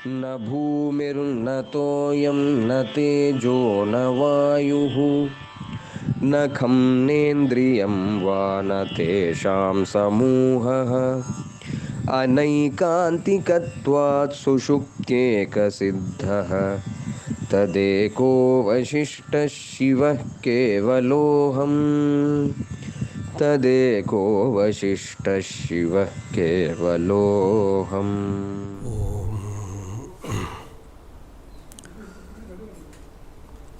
न भूमिर्न तोयं न तेजो न वायुः न खं नेन्द्रियं वा न तेषां समूहः अनैकान्तिकत्वात् सुषुप्त्येकसिद्धः तदेको वशिष्ठः शिवः केवलोऽहम् तदेको वशिष्ठः शिवः केवलोऽहम्।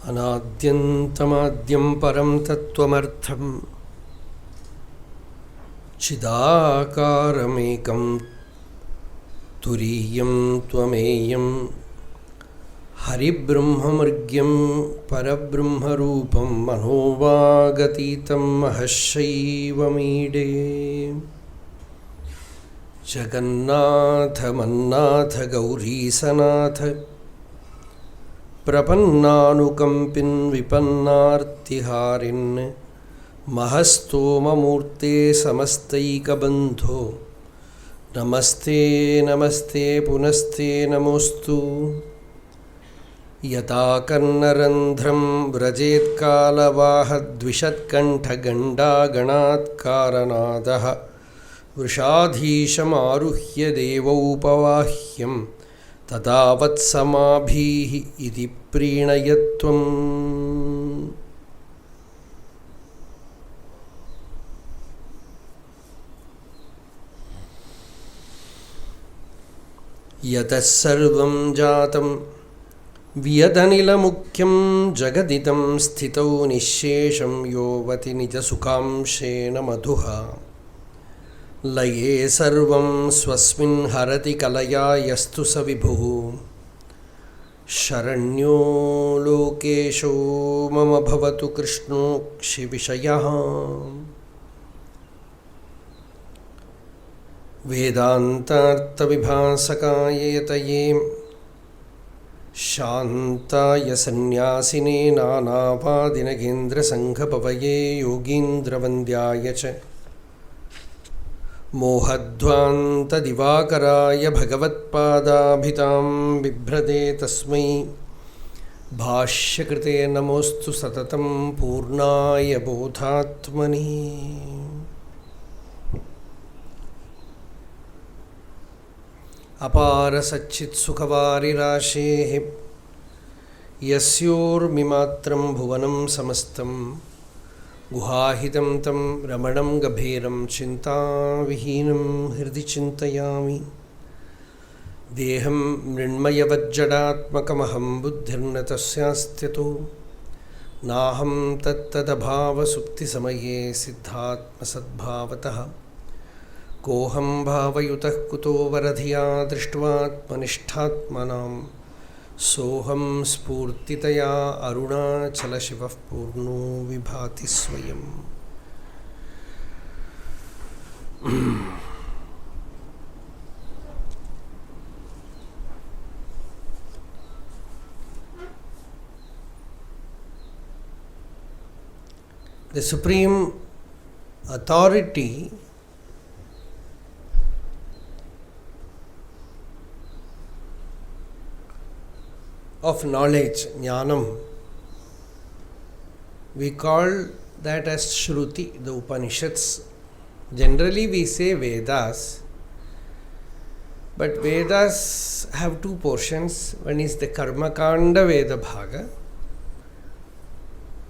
अनाद्यन्तमाद्यं परं तत्त्वमर्थं चिदाकारमेकं तुरीयं त्वमेयं हरिब्रह्ममृग्यं परब्रह्मरूपं मनोवागतीतं महर्षैवमीडे जगन्नाथ मन्नाथ गौरीसनाथ प्रपन्नानुकम्पिन् विपन्नार्तिहारिन् महस्तोममूर्ते समस्तैकबन्धो नमस्ते नमस्ते पुनस्ते नमोऽस्तु। यथा कर्णरन्ध्रं व्रजेत्कालवाहद्विषत्कण्ठगण्डागणात्कारनादः वृषाधीशमारुह्य देवौपवाह्यं तथा वत्समाभिः इति प्रीणयत्वम्। यतः सर्वं जातं वियदनिलमुख्यं जगदिदं स्थितौ निःशेषं योऽवति निजसुखांशेन मधुः लये सर्वं स्वस्मिन् हरति कलया यस्तु स विभुः शरण्यो लोकेशो मम भवतु कृष्णोऽक्षिविषयः। वेदान्तार्थविभासकाय यतये शान्ताय सन्न्यासिने नानापादिनगेन्द्रसङ्घपवये योगीन्द्रवन्द्याय च मोहध्वान्तदिवाकराय भगवत्पादाभितां बिभ्रते तस्मै भाष्यकृते नमोऽस्तु सततं पूर्णाय बोधात्मने। अपारसच्चित्सुखवारिराशेः यस्योर्मिमात्रं भुवनं समस्तं गुहाहितं तं रमणं गभीरं चिन्ताविहीनं हृदि चिन्तयामि। देहं मृण्मयवज्जडात्मकमहं बुद्धिर्न तस्यास्त्यतो नाहं तत्तदभावसुप्तिसमये सिद्धात्मसद्भावतः कोऽहं भावयुतः कुतो वरधिया दृष्ट्वात्मनिष्ठात्मनां सोऽहं स्फूर्तितया अरुणाचलशिवः पूर्णो विभाति स्वयम्। The supreme authority of knowledge, jnanam, we call that as Shruti, the Upanishads. Generally we say Vedas, but Vedas have two portions. One is the Karmakanda Veda Bhaga,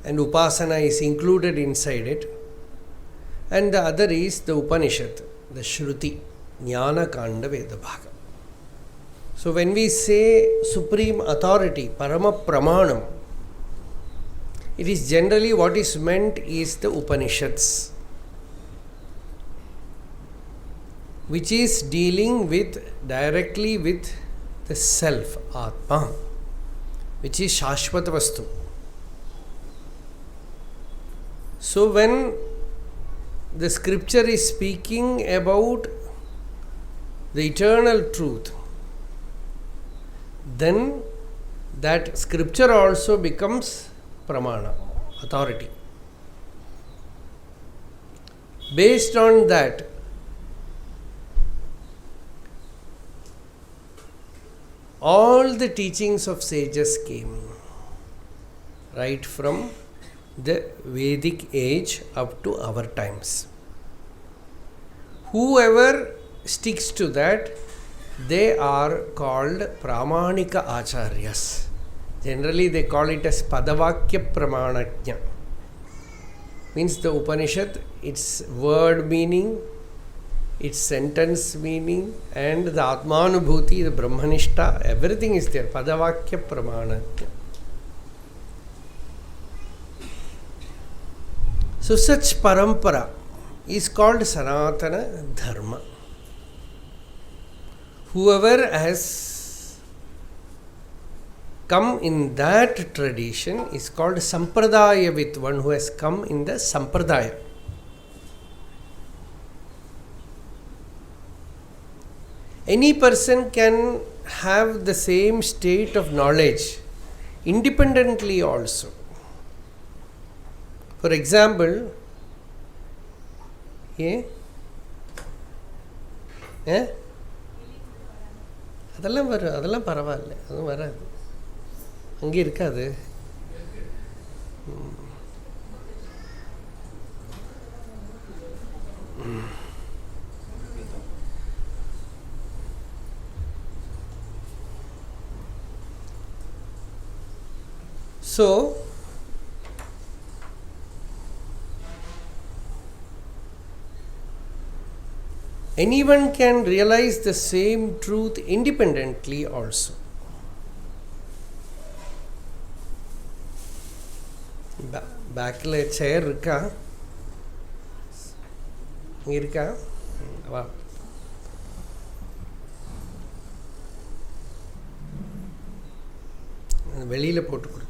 and Upasana is included inside it. And the other is the Upanishad, the Shruti, Jnana Kanda Veda Bhaga. So when we say supreme authority, Parama Pramanam, it is generally what is meant is the Upanishads, which is dealing directly with the self, Atma, which is Shashvata Vastu. So when the scripture is speaking about the eternal truth, then that scripture also becomes pramana, authority. Based on that, all the teachings of sages came, right from the Vedic age up to our times. Whoever sticks to that, they are called Pramanika Acharyas. Generally they call it as Padavakya Pramanajna. Means the Upanishad, its word meaning, its sentence meaning, and the Atmanubhuti, the Brahmanishta, everything is there. Padavakya Pramanajna. So such parampara is called Sanatana Dharma. Whoever has come in that tradition is called Sampradaya, with one who has come in the Sampradaya. Any person can have the same state of knowledge independently also. For example, அதெல்லாம் வரும், அதெல்லாம் பரவாயில்ல, அதுவும் வராது, அங்கே இருக்காது. So anyone can realize the same truth independently also. Backல chair இருக்கா? இருக்கா? வா. வெளியில போட்டு கொடுத்துருவோம்.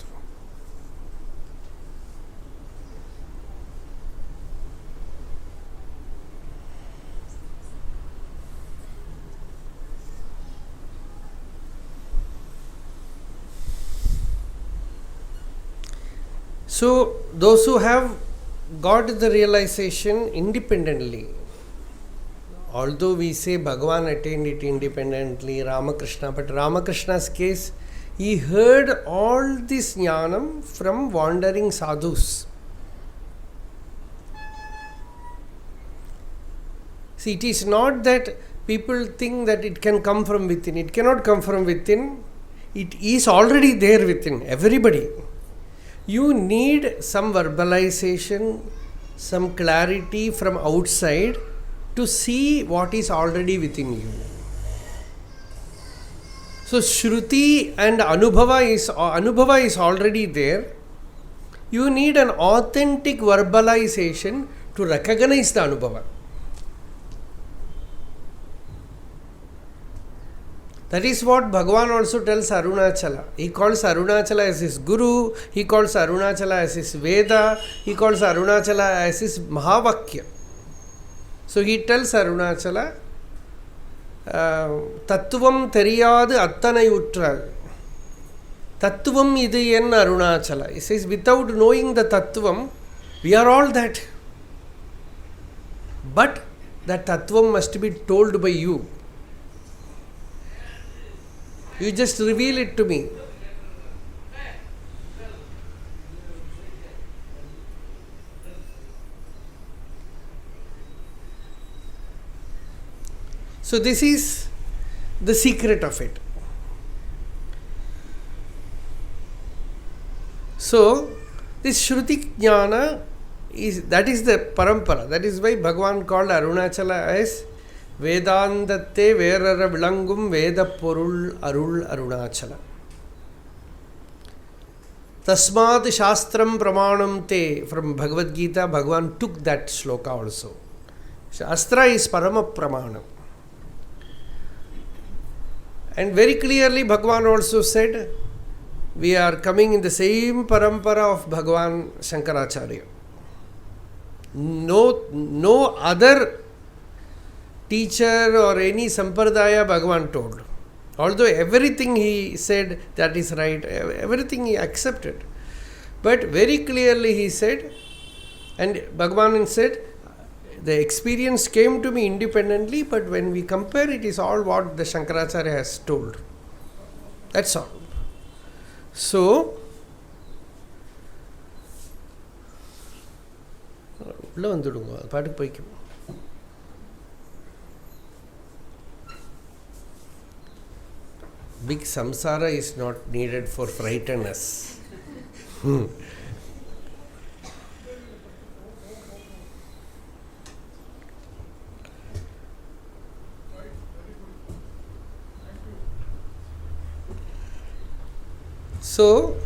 So, those who have got the realization independently, although we say Bhagavan attained it independently, Ramakrishna, but Ramakrishna's case, he heard all this jnanam from wandering sadhus. See, it is not that people think that it can come from within. It cannot come from within. It is already there within everybody. You need some verbalization, some clarity from outside to see what is already within you. So Shruti and Anubhava is already there. You need an authentic verbalization to recognize the Anubhava. That is what Bhagavan also tells Arunachala. He calls Arunachala as his Guru, he calls Arunachala as his Veda, he calls Arunachala as his Mahavakya. So he tells Arunachala, Tattvam theriyadu attanai utral. Tattvam idu en Arunachala. He says, without knowing the Tattvam, we are all that. But that Tattvam must be told by you. You just reveal it to me. So this is the secret of it. So this Shruti Jnana is the parampara. That is why Bhagavan called Arunachala as Vedandate Verara Vilangum Veda Porul Arul Arunachala. Tasmat Shastram Pramanam Te. From Bhagavad Gita, Bhagavan took that shloka also. Shastra is Parama Pramanam. And very clearly Bhagavan also said, we are coming in the same parampara of Bhagavan Sankaracharya. No other teacher or any sampradaya Bhagavan told. Although everything he said that is right, everything he accepted. But very clearly he said, and Bhagavan said, the experience came to me independently, but when we compare, it is all what the Sankaracharya has told. That's all. So, big samsara is not needed for frighten us. So,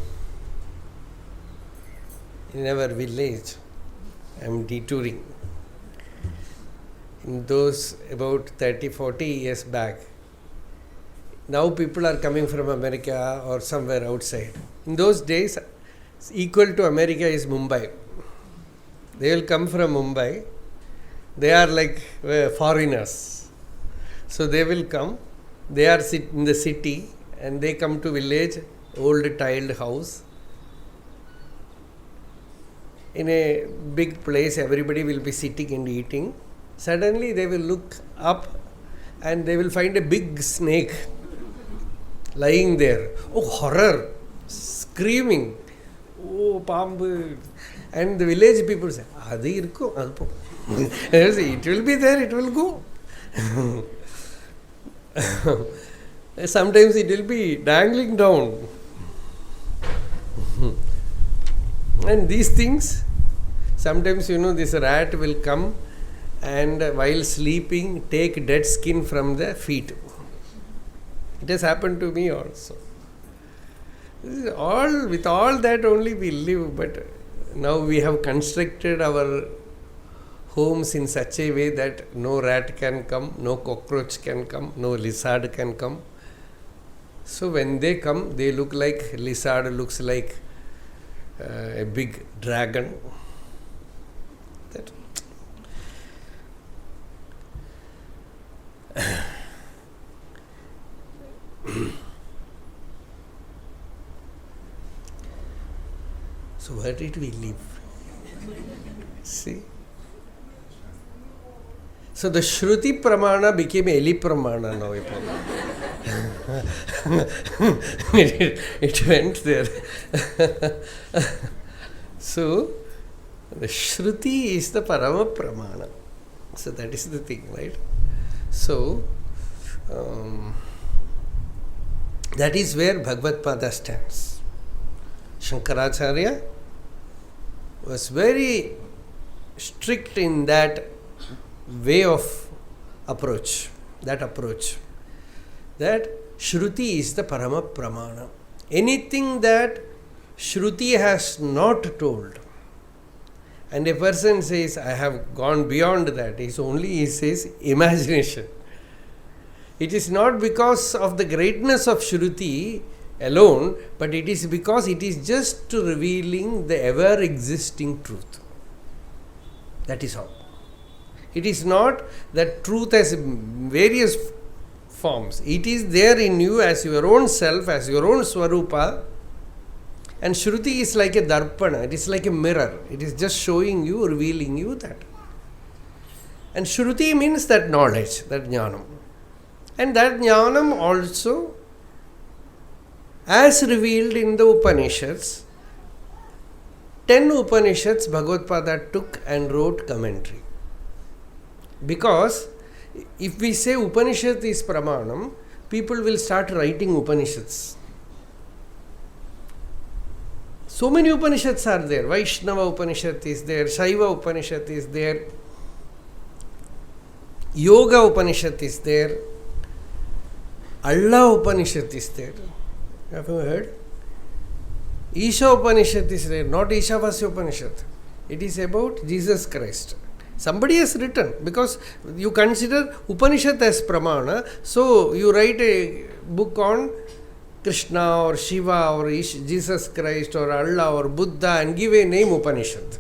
in our village, I am detouring. In those about 30-40 years back, now people are coming from America or somewhere outside. In those days, equal to America is Mumbai. They will come from Mumbai. They are like foreigners. So they will come. They are in the city and they come to village, old tiled house. In a big place, everybody will be sitting and eating. Suddenly they will look up and they will find a big snake lying there. Oh, horror! Screaming. Oh, pambu. And the village people say, Adi irko, alpo. It will be there, it will go. Sometimes it will be dangling down. And these things, sometimes this rat will come and while sleeping take dead skin from the feet. It has happened to me also. With all that only we live, but now we have constructed our homes in such a way that no rat can come, no cockroach can come, no lizard can come. So when they come, they look like lizard looks like a big dragon. That. So where did we live? See? So the Shruti Pramana became Eli Pramana now. It went there. So the Shruti is the Parama Pramana. So that is the thing, right? So that is where Bhagavad Pada stands. Sankaracharya was very strict in that way of approach, that Shruti is the Parama Pramana. Anything that Shruti has not told, and a person says, I have gone beyond that, he says imagination. It is not because of the greatness of Shruti alone, but it is because it is just revealing the ever existing truth. That is all. It is not that truth has various forms. It is there in you as your own self, as your own Swarupa. And Shruti is like a darpana, it is like a mirror. It is just showing you, revealing you that. And Shruti means that knowledge, that jnanam. And that jnanam also, as revealed in the Upanishads, 10 Upanishads Bhagavad Pada took and wrote commentary. Because if we say Upanishad is Pramanam, people will start writing Upanishads. So many Upanishads are there. Vaishnava Upanishad is there, Shaiva Upanishad is there, Yoga Upanishad is there, Allah Upanishad is there. Have you heard? Isha Upanishad is there, not Ishavasya Upanishad. It is about Jesus Christ. Somebody has written, because you consider Upanishad as Pramana, so you write a book on Krishna or Shiva or Jesus Christ or Allah or Buddha and give a name Upanishad.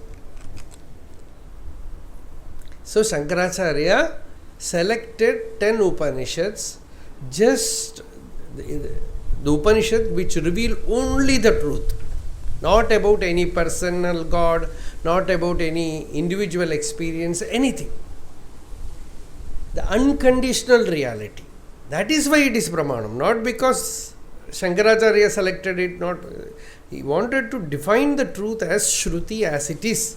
So Sankaracharya selected 10 Upanishads, just the Upanishad which reveal only the truth, not about any personal God, not about any individual experience, anything. The unconditional reality. That is why it is Pramanam, not because Sankaracharya selected it, not. He wanted to define the truth as Shruti as it is.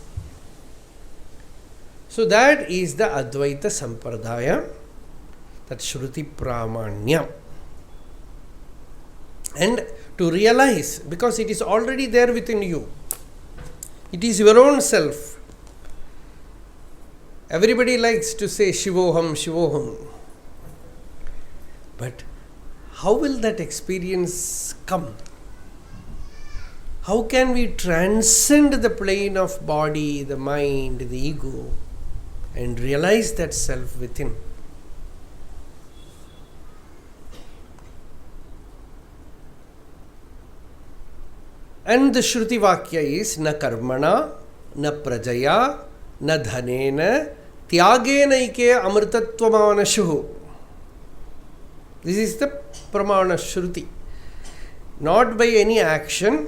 So that is the Advaita Sampradaya, that Shruti Pramanya. And to realize, because it is already there within you, it is your own self. Everybody likes to say Shivoham, Shivoham. But how will that experience come? How can we transcend the plane of body, the mind, the ego, and realize that self within? And the Shruti Vakya is na karmana, na prajaya, na dhanena, tyagena amritatvamānashuhu. This is the Pramana Shruti. Not by any action,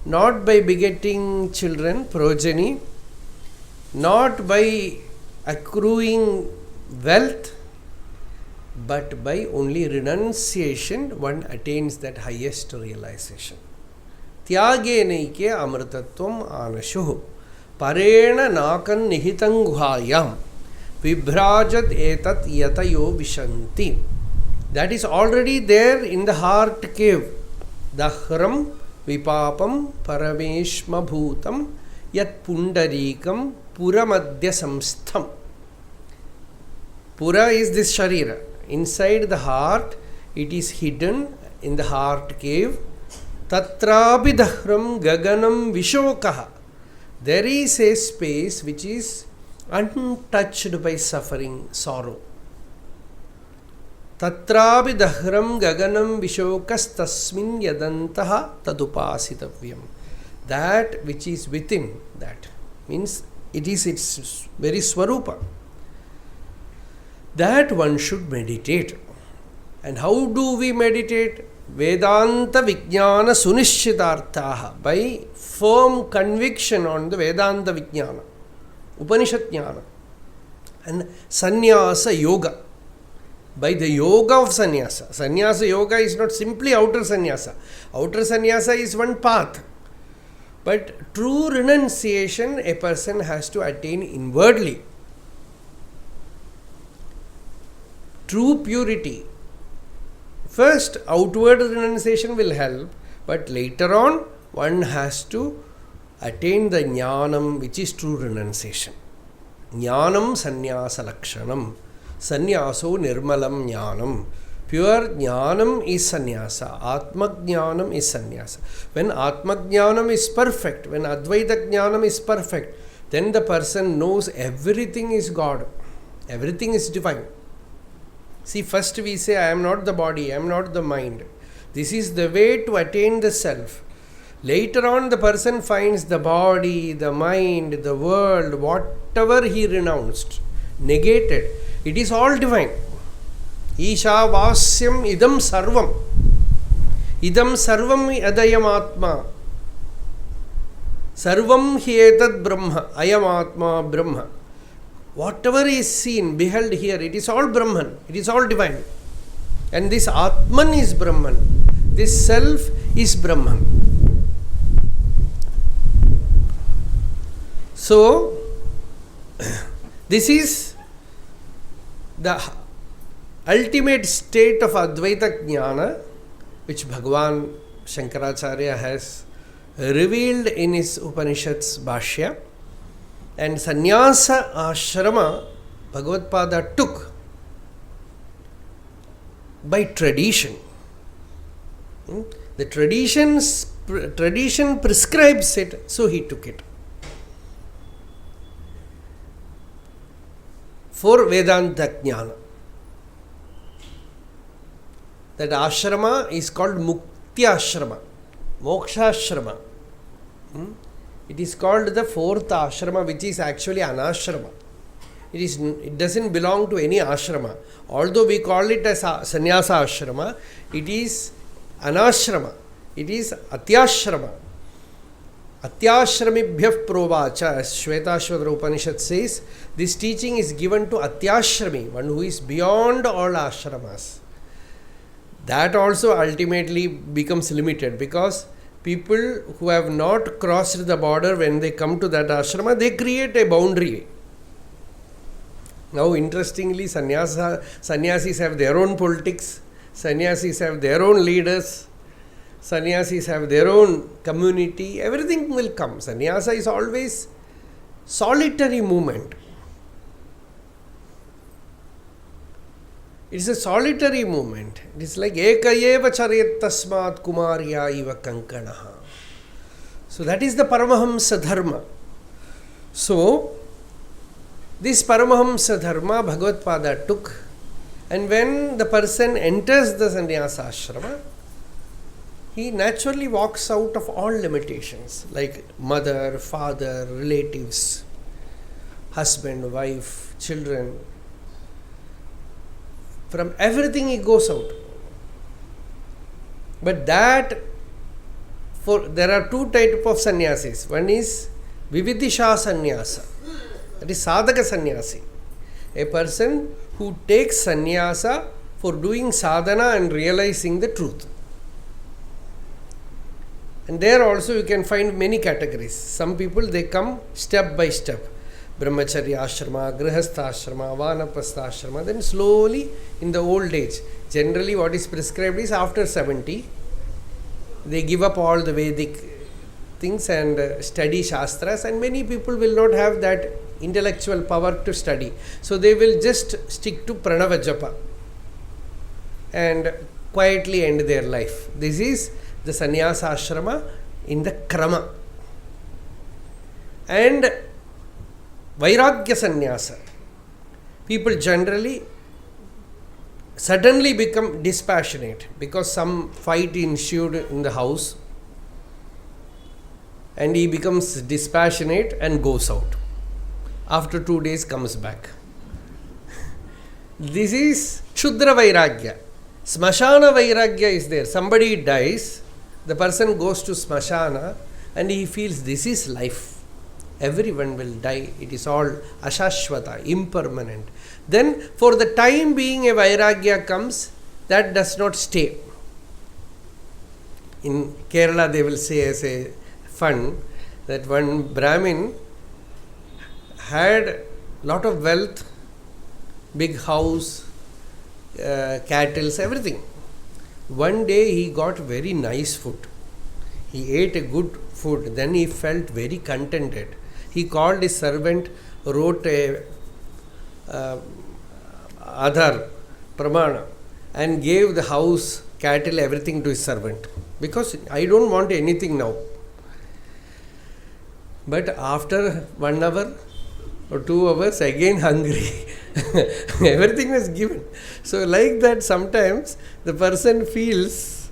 not by begetting children, progeny, not by accruing wealth, but by only renunciation one attains that highest realization. Tyāgenaike amrtatvam ānashuh parena nākan nihitam guhāyam vibhrājat etat yatayo vishanti. That is already there in the heart cave. Dahram vipapam parameshma bhutam yat pundarikam puramadya samstham. Pura is this sharira. Inside the heart, it is hidden in the heart cave. Tatrapi dahram gaganam vishokaha. There is a space which is untouched by suffering, sorrow. Tatrapi dahram gaganam vishokas tasmin yadantaha tadupasitavyam. That which is within, that means it is its very swarupa. That one should meditate. And how do we meditate? Vedanta Vijnana Sunishitarthaha, by firm conviction on the Vedanta Vijnana, Upanishad Jnana, and Sanyasa Yoga, by the yoga of Sanyasa. Sanyasa Yoga is not simply outer Sanyasa. Outer Sanyasa is one path. But true renunciation a person has to attain inwardly. True purity. First, outward renunciation will help, but later on, one has to attain the jnanam, which is true renunciation. Jnanam sannyasa lakshanam. Sannyaso nirmalam jnanam. Pure jnanam is sannyasa. Atma jnanam is sannyasa. When Atma jnanam is perfect, when Advaita jnanam is perfect, then the person knows everything is God. Everything is divine. See, first we say, I am not the body, I am not the mind. This is the way to attain the self. Later on, the person finds the body, the mind, the world, whatever he renounced, negated. It is all divine. Isha vasyam idam sarvam. Idam sarvam adayam atma. Sarvam hyetad brahma. Ayam atma brahma. Whatever is seen, beheld here, it is all Brahman, it is all divine. And this Atman is Brahman, this self is Brahman. So, this is the ultimate state of Advaita Jnana, which Bhagavan Sankaracharya has revealed in his Upanishads Bhashya. And Sannyasa Ashrama Bhagavad-pada took by tradition. The tradition prescribes it, so he took it. For Vedanta Jnana. That ashrama is called Mukti Ashrama, Moksha Ashrama. It is called the fourth ashrama, which is actually an ashrama. It doesn't belong to any ashrama. Although we call it as sannyasa ashrama, it is anashrama. It is atyashrama. Atyashramibhyah provacha, as Shvetashvatra Upanishad says, this teaching is given to atyashrami, one who is beyond all ashramas. that also ultimately becomes limited, because people who have not crossed the border, when they come to that ashrama, they create a boundary. Now, interestingly, sannyasis have their own politics, sannyasis have their own leaders, sannyasis have their own community, everything will come. Sannyasa is always solitary movement. It is a solitary movement. It is like ekayeva charet tasmat kumarya iva kankanaha. So that is the Paramahamsa dharma. So this Paramahamsa dharma Bhagavad Pada took, and when the person enters the sannyasa ashrama, he naturally walks out of all limitations, like mother, father, relatives, husband, wife, children. From everything he goes out. But there are two types of sannyasis. One is Vividisha sannyasa. That is sadhaka sannyasi. A person who takes sannyasa for doing sadhana and realizing the truth. And there also you can find many categories. Some people, they come step by step. Brahmacharya ashrama, grihastha ashrama, vanapastha ashrama. Then slowly in the old age, generally what is prescribed is after 70, they give up all the Vedic things and study Shastras, and many people will not have that intellectual power to study. So they will just stick to Pranava Japa and quietly end their life. This is the sannyasa ashrama in the krama. And Vairagya sannyasa. People generally suddenly become dispassionate because some fight ensued in the house, and he becomes dispassionate and goes out. After 2 days comes back. This is Shudra Vairagya. Smashana Vairagya is there. Somebody dies, the person goes to Smashana and he feels this is life. Everyone will die. It is all ashashvata, impermanent. Then for the time being a Vairagya comes, that does not stay. In Kerala they will say as a fun that one Brahmin had lot of wealth, big house, cattle, everything. One day he got very nice food. He ate a good food. Then he felt very contented. He called his servant, wrote a Adhar, Pramana, and gave the house, cattle, everything to his servant. Because I don't want anything now. But after 1 hour or 2 hours, again hungry. Everything was given. So like that, sometimes the person feels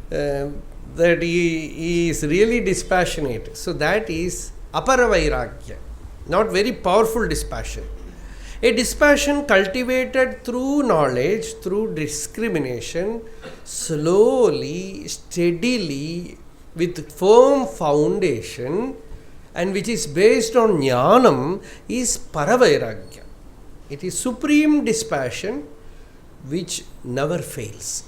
that he is really dispassionate. So that is Apara Vairagya, not very powerful dispassion. A dispassion cultivated through knowledge, through discrimination, slowly, steadily, with firm foundation, and which is based on jnanam, is Paravairagya. It is supreme dispassion which never fails.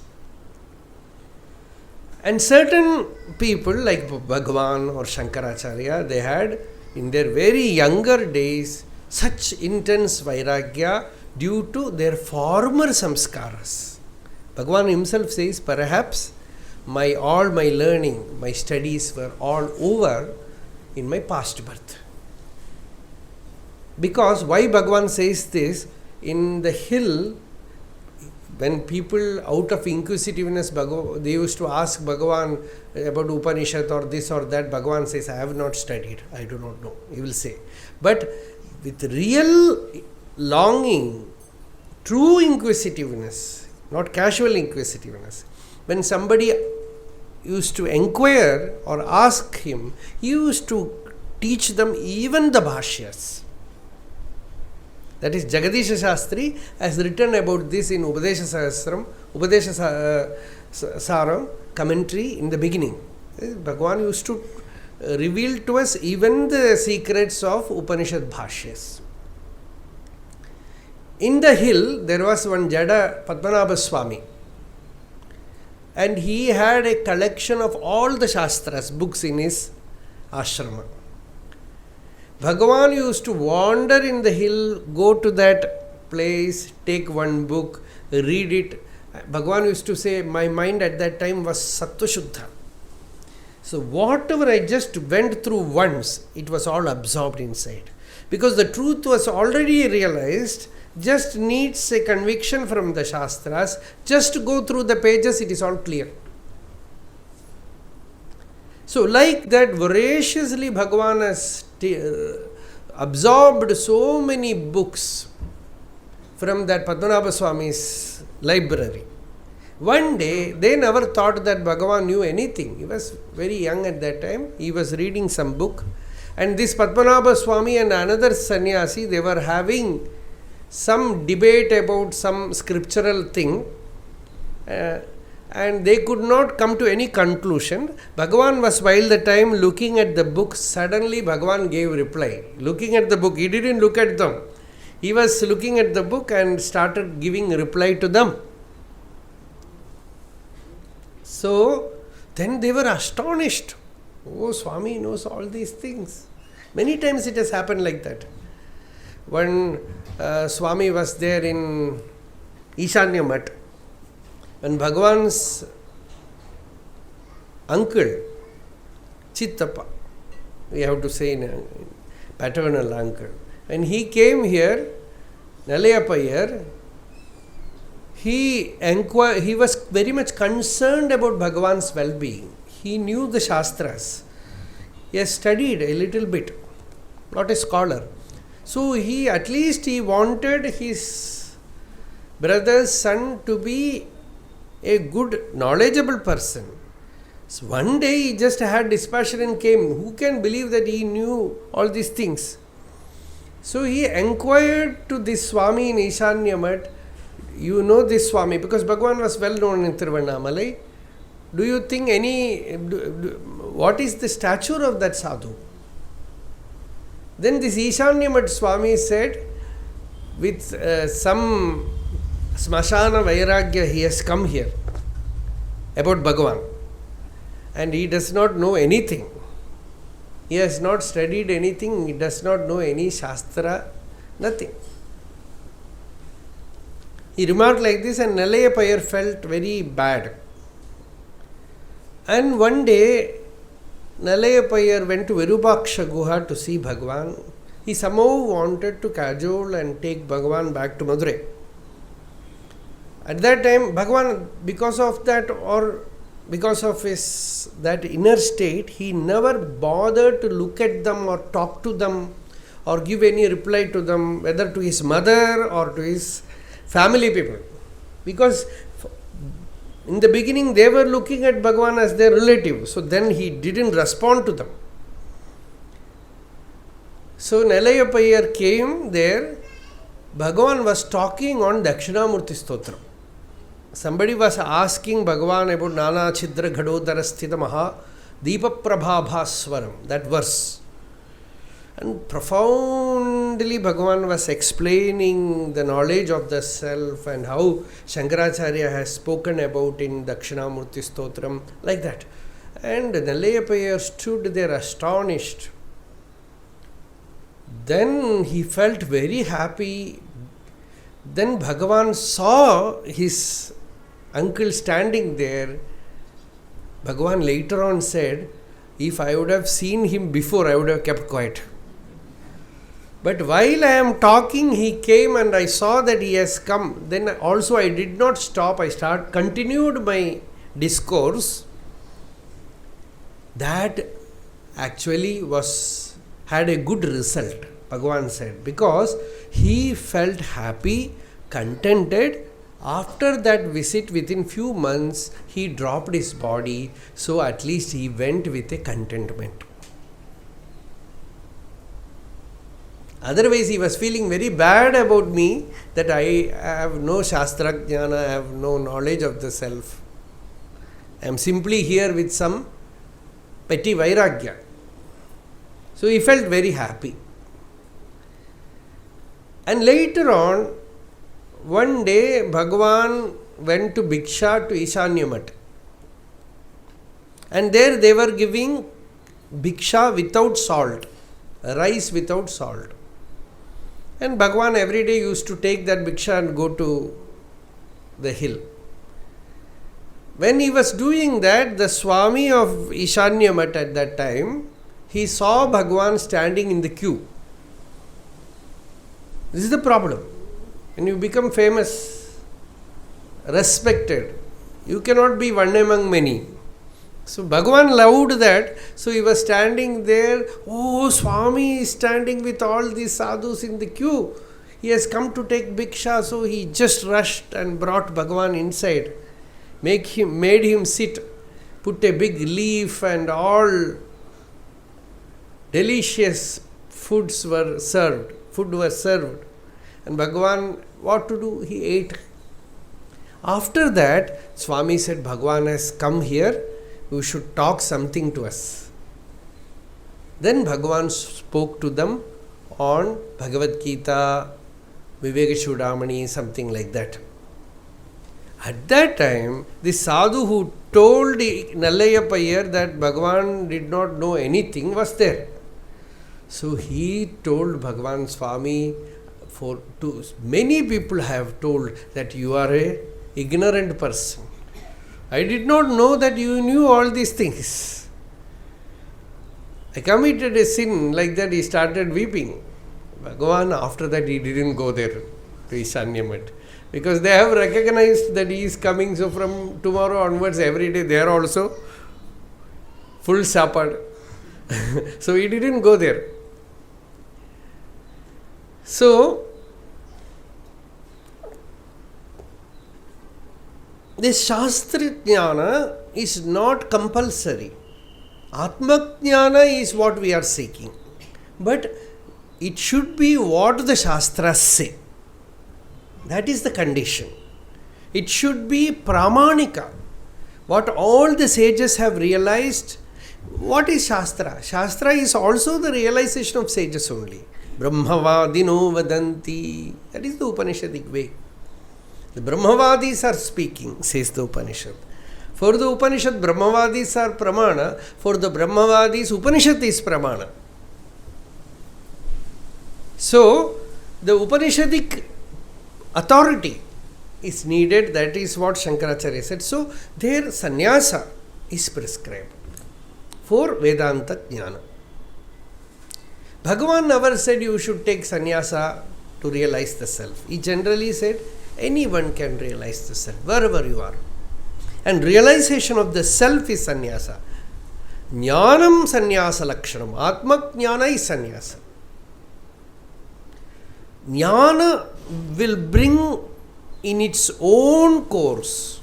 And certain people like Bhagavan or Sankaracharya, they had in their very younger days such intense Vairagya due to their former samskaras. Bhagavan himself says, perhaps all my learning, my studies were all over in my past birth. Because why Bhagavan says this, in the hill, when people out of inquisitiveness, they used to ask Bhagavan about Upanishad or this or that, Bhagavan says, I have not studied, I do not know, he will say. But with real longing, true inquisitiveness, not casual inquisitiveness, when somebody used to inquire or ask him, he used to teach them even the bhashyas. That is, Jagadisha Shastri has written about this in Upadesha Sahasram, Upadesha Saram commentary in the beginning. Bhagavan used to reveal to us even the secrets of Upanishad Bhashyas. In the hill, there was one Jada Padmanabha Swami. And he had a collection of all the Shastras, books in his ashrama. Bhagavan used to wander in the hill, go to that place, take one book, read it. Bhagavan used to say, my mind at that time was Sattva Shuddha. So whatever I just went through once, it was all absorbed inside. Because the truth was already realized, just needs a conviction from the Shastras. Just to go through the pages, it is all clear. So like that, voraciously Bhagavan has absorbed so many books from that Padmanabha Swami's library. One day, they never thought that Bhagavan knew anything. He was very young at that time. He was reading some book. And this Padmanabha Swami and another sannyasi, they were having some debate about some scriptural thing. And they could not come to any conclusion. Bhagavan was while the time looking at the book. Suddenly Bhagavan gave reply. Looking at the book. He didn't look at them. He was looking at the book and started giving reply to them. So, then they were astonished. Oh, Swami knows all these things. Many times it has happened like that. When Swami was there in Ishanya Mat, when Bhagavan's uncle, Chittappa, we have to say in paternal uncle, when he came here, Nalayapayar, he was very much concerned about Bhagavan's well-being. He knew the Shastras. He has studied a little bit, not a scholar. So he wanted his brother's son to be a good, knowledgeable person. So one day he just had dispassion and came. Who can believe that he knew all these things? So he inquired to this Swami in Ishanya Mat, you know this Swami, because Bhagavan was well known in Tiruvannamalai. Do you think what is the stature of that sadhu? Then this Ishanya Mat Swami said, with some smashana vairagya, he has come here about Bhagavan. And he does not know anything. He has not studied anything. He does not know any Shastra, nothing. He remarked like this, and Nalayapayar felt very bad. And one day, Nalayapayar went to Virupaksha Guha to see Bhagavan. He somehow wanted to cajole and take Bhagavan back to Madurai. At that time, Bhagavan, because of that or because of his that inner state, he never bothered to look at them or talk to them or give any reply to them, whether to his mother or to his family people. Because in the beginning they were looking at Bhagavan as their relative. So then he didn't respond to them. So Nalayapayar came there. Bhagavan was talking on Dakshinamurti Stotram. Somebody was asking Bhagavan about Nana Chidra Ghadodara Sthita Maha Deepa Prabhabhaswaram, that verse. And profoundly Bhagavan was explaining the knowledge of the self and how Sankaracharya has spoken about in Dakshinamurti Stotram, like that. And Nalayapayar stood there astonished. Then he felt very happy. Then Bhagavan saw his uncle standing there. Bhagavan later on said, if I would have seen him before, I would have kept quiet. But while I am talking, he came and I saw that he has come. Then also I did not stop. I continued my discourse. That actually had a good result, Bhagavan said, because he felt happy, contented. After that visit, within few months, he dropped his body. So at least he went with a contentment. Otherwise, he was feeling very bad about me, that I have no Shastra Jnana, I have no knowledge of the self. I am simply here with some petty vairagya. So he felt very happy. And later on, one day Bhagavan went to Bhiksha to Ishanya Mat. And there they were giving bhiksha without salt, rice without salt. And Bhagavan every day used to take that bhiksha and go to the hill. When he was doing that, the Swami of Ishanya Mat at that time, he saw Bhagavan standing in the queue. This is the problem. When you become famous, respected, you cannot be one among many. So Bhagavan loved that. So he was standing there. Oh, Swami is standing with all these sadhus in the queue. He has come to take bhiksha. So he just rushed and brought Bhagavan inside. Made him sit. Put a big leaf and all delicious foods were served. Food was served. And Bhagavan, what to do? He ate. After that, Swami said, Bhagavan has come here. You should talk something to us. Then Bhagavan spoke to them on Bhagavad Gita, Vivekachudamani, something like that. At that time, the sadhu who told Nallayappa Iyer that Bhagavan did not know anything was there. So he told Bhagavan Swami, many people have told that you are a ignorant person. I did not know that you knew all these things. I committed a sin like that. He started weeping. Bhagavan, after that, he didn't go there to Ishanya Mat. Because they have recognized that he is coming. So from tomorrow onwards, every day, they are also full sapad. So he didn't go there. So, this Shastra Jnana is not compulsory. Atma Jnana is what we are seeking. But it should be what the Shastras say. That is the condition. It should be Pramanika. What all the sages have realized. What is Shastra? Shastra is also the realization of sages only. Brahmavadino vadanti. That is the Upanishadic way. The Brahmavadis are speaking, says the Upanishad. For the Upanishad, Brahmavadis are Pramana. For the Brahmavadis, Upanishad is Pramana. So, the Upanishadic authority is needed. That is what Sankaracharya said. So, there sannyasa is prescribed for Vedanta Jnana. Bhagavan never said you should take sannyasa to realize the self. He generally said anyone can realize the self, wherever you are. And realization of the self is sannyasa. Jnanam sannyasa lakshanam. Atma jnana is sannyasa. Jnana will bring in its own course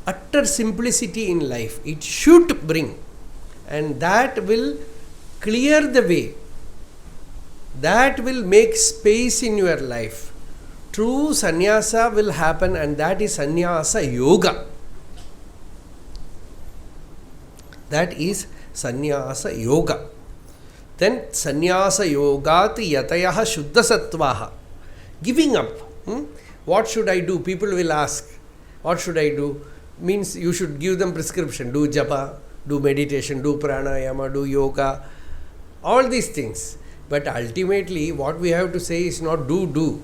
utter simplicity in life. It should bring. And that will clear the way. That will make space in your life. True sannyasa will happen, and that is sannyasa yoga. That is sannyasa yoga. Then sannyasa yogat yatayaha shuddha sattvaha. Giving up. What should I do? People will ask. What should I do? Means you should give them prescription. Do japa, do meditation, do pranayama, do yoga. All these things. But ultimately, what we have to say is not do.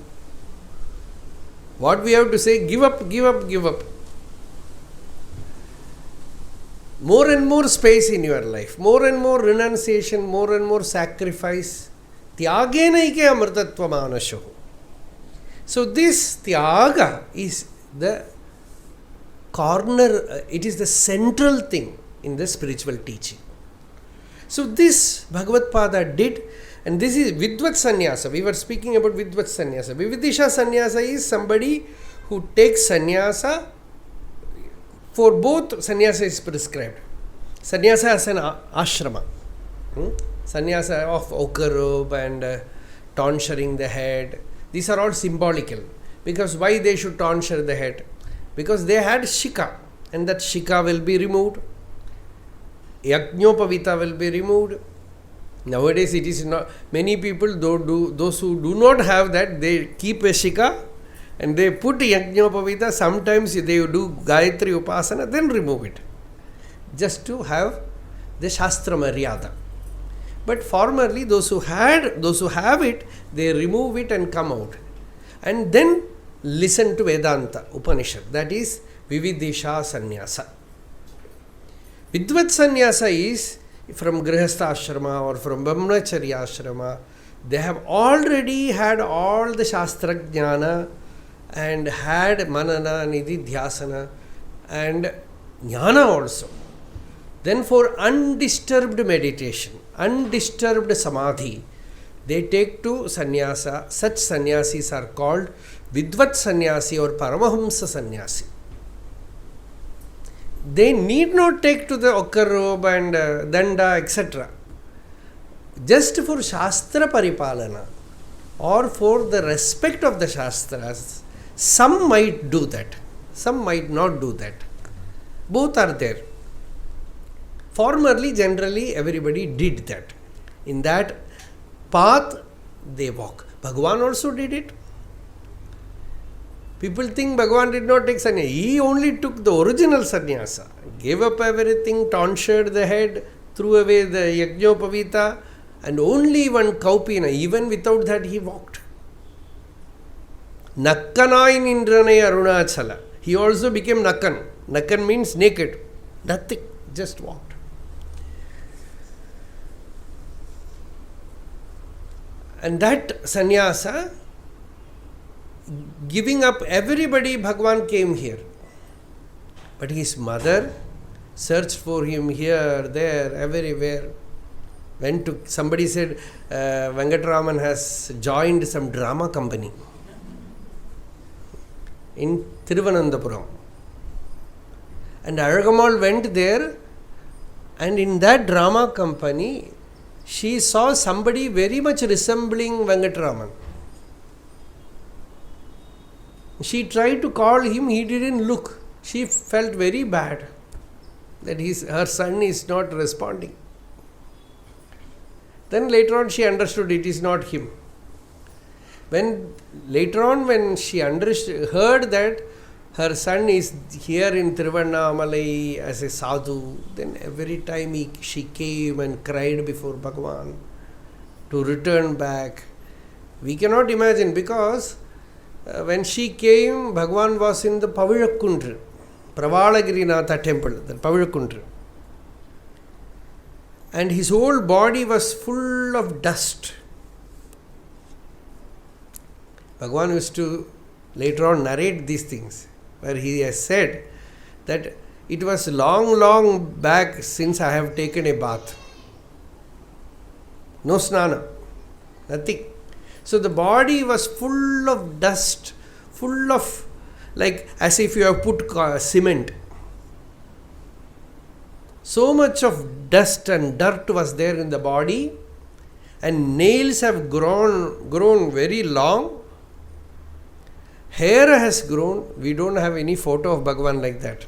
What we have to say, give up. More and more space in your life. More and more renunciation, more and more sacrifice. Tyagena ike amrtatva manasho. So this tyaga is the corner, it is the central thing in the spiritual teaching. So this Bhagavad Pada did. And this is Vidvat Sannyasa. We were speaking about Vidvat Sannyasa. Vividisha Sannyasa is somebody who takes Sannyasa. For both, Sannyasa is prescribed. Sannyasa as an ashrama. Sannyasa of ochre robe and tonsuring the head. These are all symbolical. Because why they should tonsure the head? Because they had shika. And that shika will be removed. Yajñopavita will be removed. Nowadays it is not, many people, those who do not have that, they keep a shika and they put Yajñopavita. Sometimes they do Gayatri Upasana, then remove it. just to have the Shastra Maryada. But formerly, those who have it, they remove it and come out. And then listen to Vedanta, Upanishad. That is Vividisha Sannyasa. Vidvat Sannyasa is from Grihastha Ashrama or from Ramanacharya Ashrama. They have already had all the Shastra Jnana and had Manana, Nidhi, Dhyasana and Jnana also. Then for undisturbed meditation, undisturbed samadhi, they take to sannyasa. Such sannyasis are called Vidvat Sannyasi or Paramahamsa Sannyasi. They need not take to the ochre robe and danda, etc. Just for Shastra Paripalana or for the respect of the Shastras, some might do that, some might not do that. Both are there. Formerly, generally, everybody did that. In that path, they walk. Bhagavan also did it. People think Bhagavan did not take sannyasa. He only took the original sannyasa. Gave up everything, tonsured the head, threw away the yajnopavita, and only one kaupina. Even without that, he walked. Nakkanai Indranai Arunachala. He also became Nakkan. Nakkan means naked. Nothing. Just walked. And that sannyasa, giving up everybody, Bhagavan came here. But his mother searched for him here, there, everywhere. Went to, somebody said, Venkataraman has joined some drama company in Tiruvannamalai. And Azhagammal went there, and in that drama company, she saw somebody very much resembling Venkataraman. She tried to call him, he didn't look. She felt very bad that her son is not responding. Then later on she understood it is not him. Later on when she heard that her son is here in Tiruvannamalai as a sadhu, then every time she came and cried before Bhagavan to return back. We cannot imagine, because when she came, Bhagavan was in the Pavilakundru, Pravalagiri temple, the Pavilakundru. And his whole body was full of dust. Bhagavan used to later on narrate these things, where he has said that it was long back since I have taken a bath. No snana, nothing. So the body was full of dust, full of, like as if you have put cement. So much of dust and dirt was there in the body, and nails have grown very long. Hair has grown. We don't have any photo of Bhagavan like that.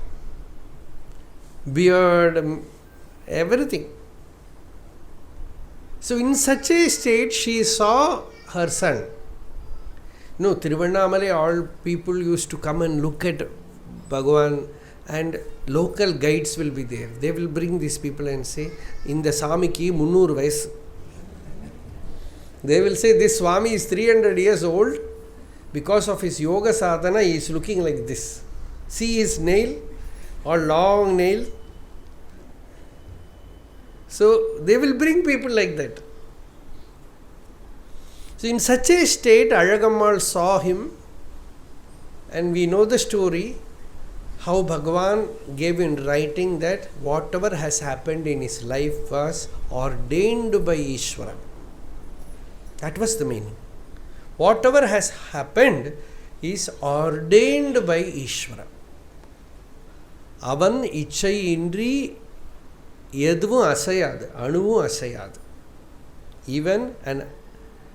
Beard, everything. So in such a state, she saw her son. No, Tiruvannamalai, all people used to come and look at Bhagavan, and local guides will be there. They will bring these people and say, in the Swamiki 300 vayasu. They will say, this Swami is 300 years old. Because of his yoga sadhana, he is looking like this. See his nail, or long nail. So they will bring people like that. So in such a state, Azhagammal saw him, and we know the story, how Bhagavan gave in writing that whatever has happened in his life was ordained by Ishvara. That was the meaning. Whatever has happened is ordained by Ishvara. Avan ichai indri yadvu asayad, anuvu asayad. Even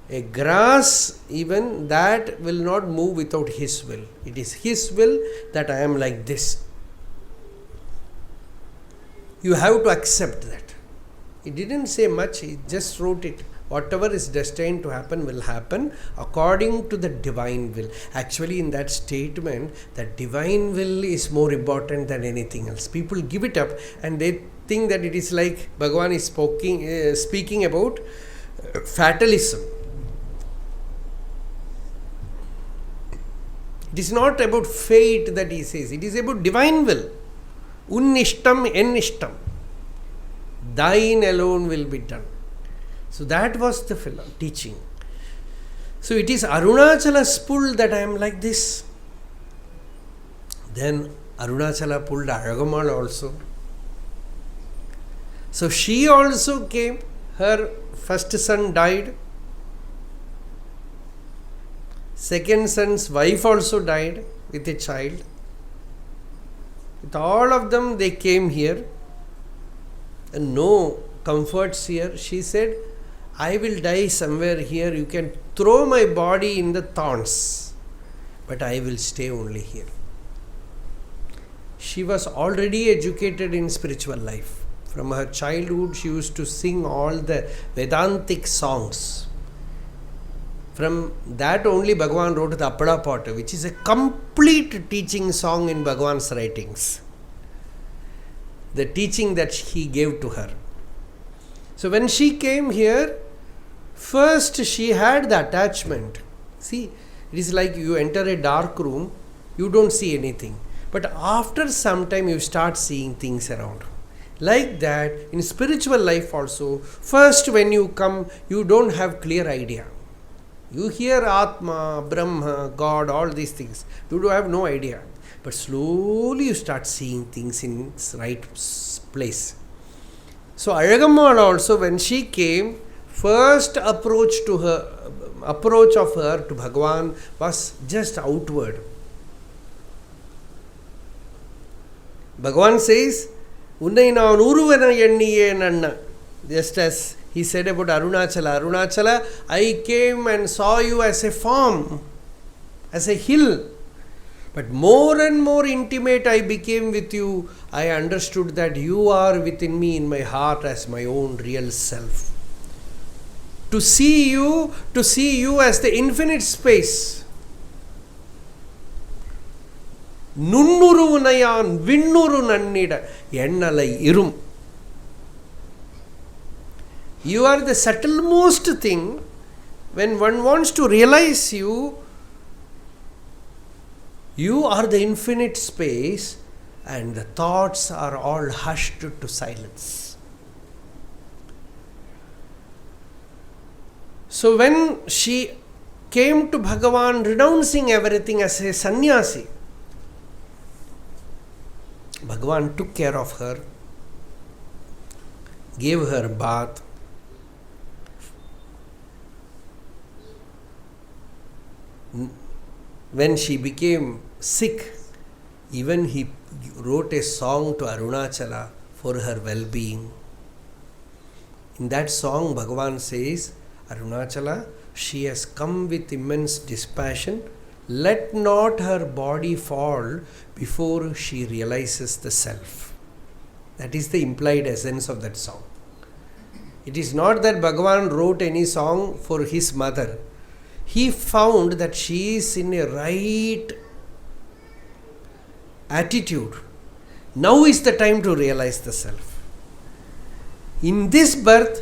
a grass, even that will not move without his will. It is his will that I am like this. You have to accept that. He didn't say much, he just wrote it. Whatever is destined to happen will happen according to the divine will. Actually, in that statement, the divine will is more important than anything else. People give it up and they think that it is like Bhagavan is speaking about fatalism. It is not about fate that he says. It is about divine will. Unnishtam ennishtam. Thine alone will be done. So that was the teaching. So it is Arunachala's pull that I am like this. Then Arunachala pulled Azhagammal also. So she also came. Her first son died. Second son's wife also died with a child. With all of them, they came here. And no comforts here. She said, I will die somewhere here. You can throw my body in the thorns, but I will stay only here. She was already educated in spiritual life. From her childhood, she used to sing all the Vedantic songs. From that only Bhagavan wrote the Appada Pata, which is a complete teaching song in Bhagavan's writings. The teaching that he gave to her. So when she came here, first she had the attachment. See, it is like you enter a dark room, you don't see anything. But after some time you start seeing things around. Like that, in spiritual life also, first when you come, you don't have clear idea. You hear Atma, Brahma, God, all these things. You do have no idea. But slowly you start seeing things in its right place. So Azhagammal also, when she came, first approach of her to Bhagavan was just outward. Bhagavan says, Unnai naan uruvana enniye nanna. Just as he said about Arunachala. Arunachala, I came and saw you as a form, as a hill. But more and more intimate I became with you. I understood that you are within me in my heart as my own real self. To see you as the infinite space. Nunnuru nayan vinnuru nannida ennalai irum. You are the subtlemost thing. When one wants to realize you, you are the infinite space and the thoughts are all hushed to silence. So when she came to Bhagavan renouncing everything as a sannyasi, Bhagavan took care of her, gave her bath, when she became sick, even he wrote a song to Arunachala for her well-being. In that song, Bhagavan says, Arunachala, she has come with immense dispassion. Let not her body fall before she realizes the self. That is the implied essence of that song. It is not that Bhagavan wrote any song for his mother. He found that she is in a right attitude. Now is the time to realize the self. In this birth,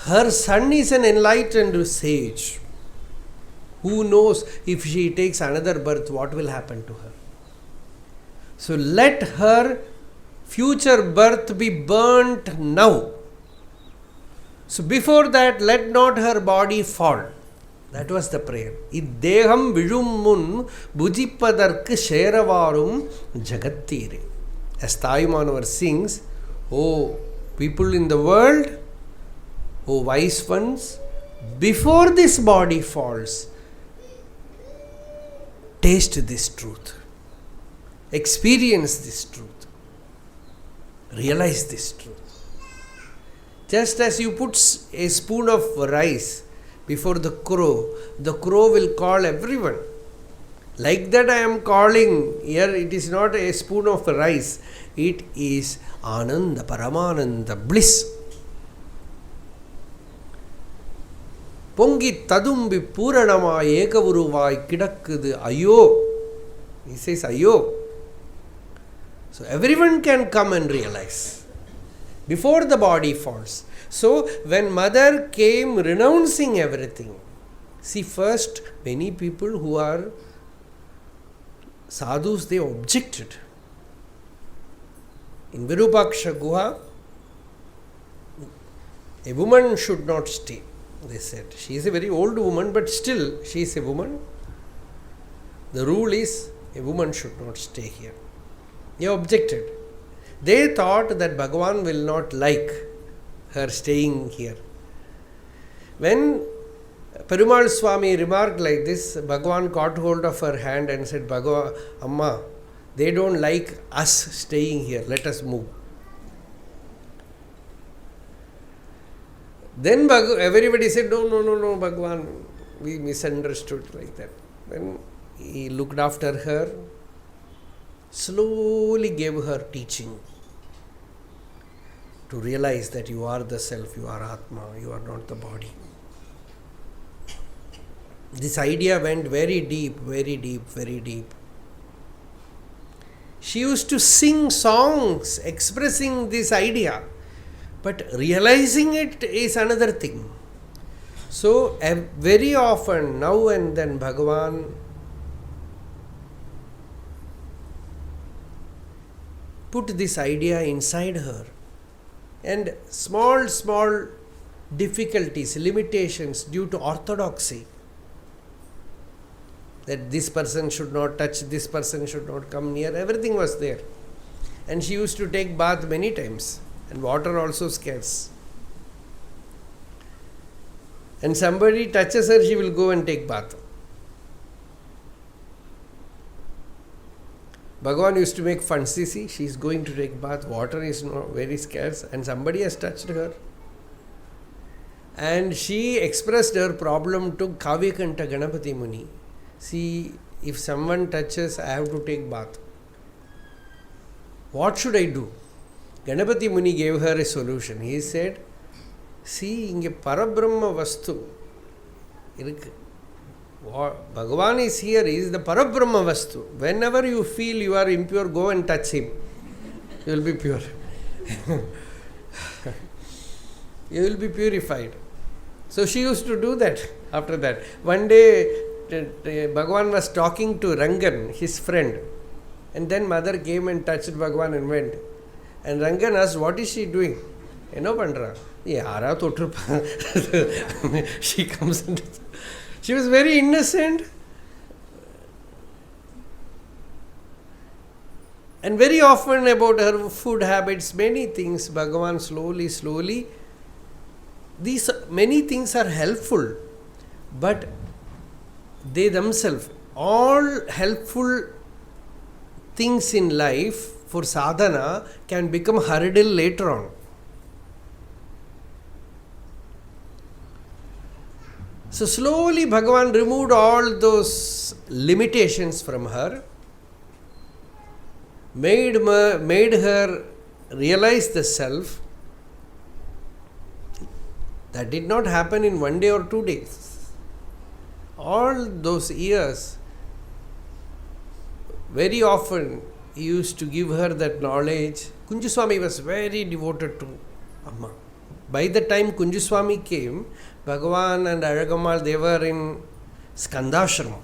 her son is an enlightened sage. Who knows if she takes another birth, what will happen to her? So let her future birth be burnt now. So before that, let not her body fall. That was the prayer. Iddeham vizhummun bhujipadarku sheravarum jagattire. As Tayumanavar sings, O people in the world, O wise ones, before this body falls, taste this truth. Experience this truth. Realize this truth. Just as you put a spoon of rice before the crow will call everyone. Like that I am calling here, it is not a spoon of rice, it is Ananda, Paramananda, bliss. பொங்கி ததும்பி பூரணமாய் ஏக உருவாய் கிடக்குது ஐயோ. He says ஐயோ. So everyone can come and realize before the body falls. So when mother came renouncing everything, see, first many people who are sadhus, they objected. In Virupaksha Guha, a woman should not stay, they said. She is a very old woman, but still she is a woman. The rule is a woman should not stay here. They objected. They thought that Bhagavan will not like her staying here. When Perumal Swami remarked like this, Bhagavan caught hold of her hand and said, Amma, they don't like us staying here, let us move. Then everybody said, no, Bhagavan, we misunderstood like that. When he looked after her, slowly gave her teaching to realize that you are the self, you are Atma, you are not the body. This idea went very deep, very deep, very deep. She used to sing songs expressing this idea, but realizing it is another thing. So very often, now and then, Bhagavan put this idea inside her, and small difficulties, limitations due to orthodoxy, that this person should not touch, this person should not come near, everything was there. And she used to take bath many times, and water also scarce. And somebody touches her, she will go and take bath. Bhagavan used to make fun. See, she is going to take bath, water is not very scarce, and somebody has touched her. And she expressed her problem to Kavyakanta Ganapati Muni. See, if someone touches, I have to take bath. What should I do? Ganapati Muni gave her a solution. He said, see, inge Parabrahma Vastu irukku. Bhagavan is here, he is the Parabrahma Vastu. Whenever you feel you are impure, go and touch him. You will be pure. You will be purified. So she used to do that after that. One day, Bhagavan was talking to Rangan, his friend. And then mother came and touched Bhagavan and went. And Rangan asked, what is she doing? Enno pandra? Yara thotrupa. She comes and she was very innocent. And very often about her food habits, many things, Bhagavan slowly, these many things are helpful, but they themselves, all helpful things in life for sadhana can become hurdle later on. So slowly Bhagavan removed all those limitations from her, made her realize the self. That did not happen in one day or 2 days. All those years, very often he used to give her that knowledge. Kunju Swami was very devoted to Amma. By the time Kunju Swami came, Bhagavan and Azhagammal, they were in Skandashram.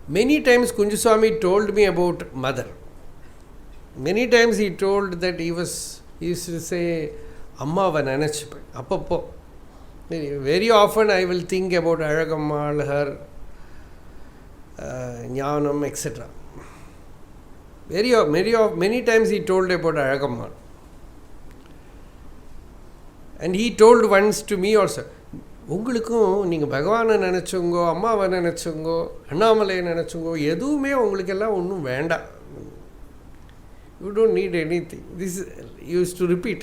Many times Kunju Swami told me about mother. Many times he told that he used to say, Amma vananachipa. Apappo. Very often I will think about Azhagammal, her jnanam, etc. Many times he told about Azhagammal. And he told once to me also, உங்களுக்கும் நீங்கள் பகவானை நினச்சோங்கோ, அம்மாவை நினச்சோங்கோ, அண்ணாமலையை நினச்சோங்கோ, எதுவுமே உங்களுக்கெல்லாம் ஒன்றும் வேண்டாம். You don't need anything. This he used to repeat.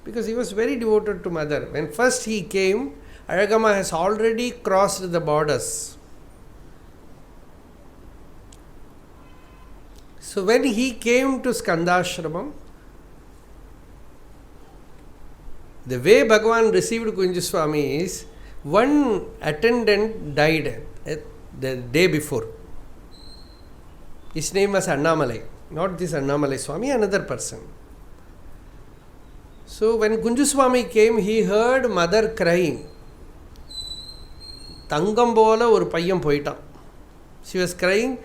Because he was very devoted to mother. When first he came, Azhagammal has already crossed the borders. So when he came to Skandashramam, The way Bhagavan received Kunju Swami is, one attendant died the day before. His name was Annamalai. Not this Annamalai Swami, another person. So when Kunju Swami came, he heard mother crying. Tangam bola or payyam poitan. She was crying.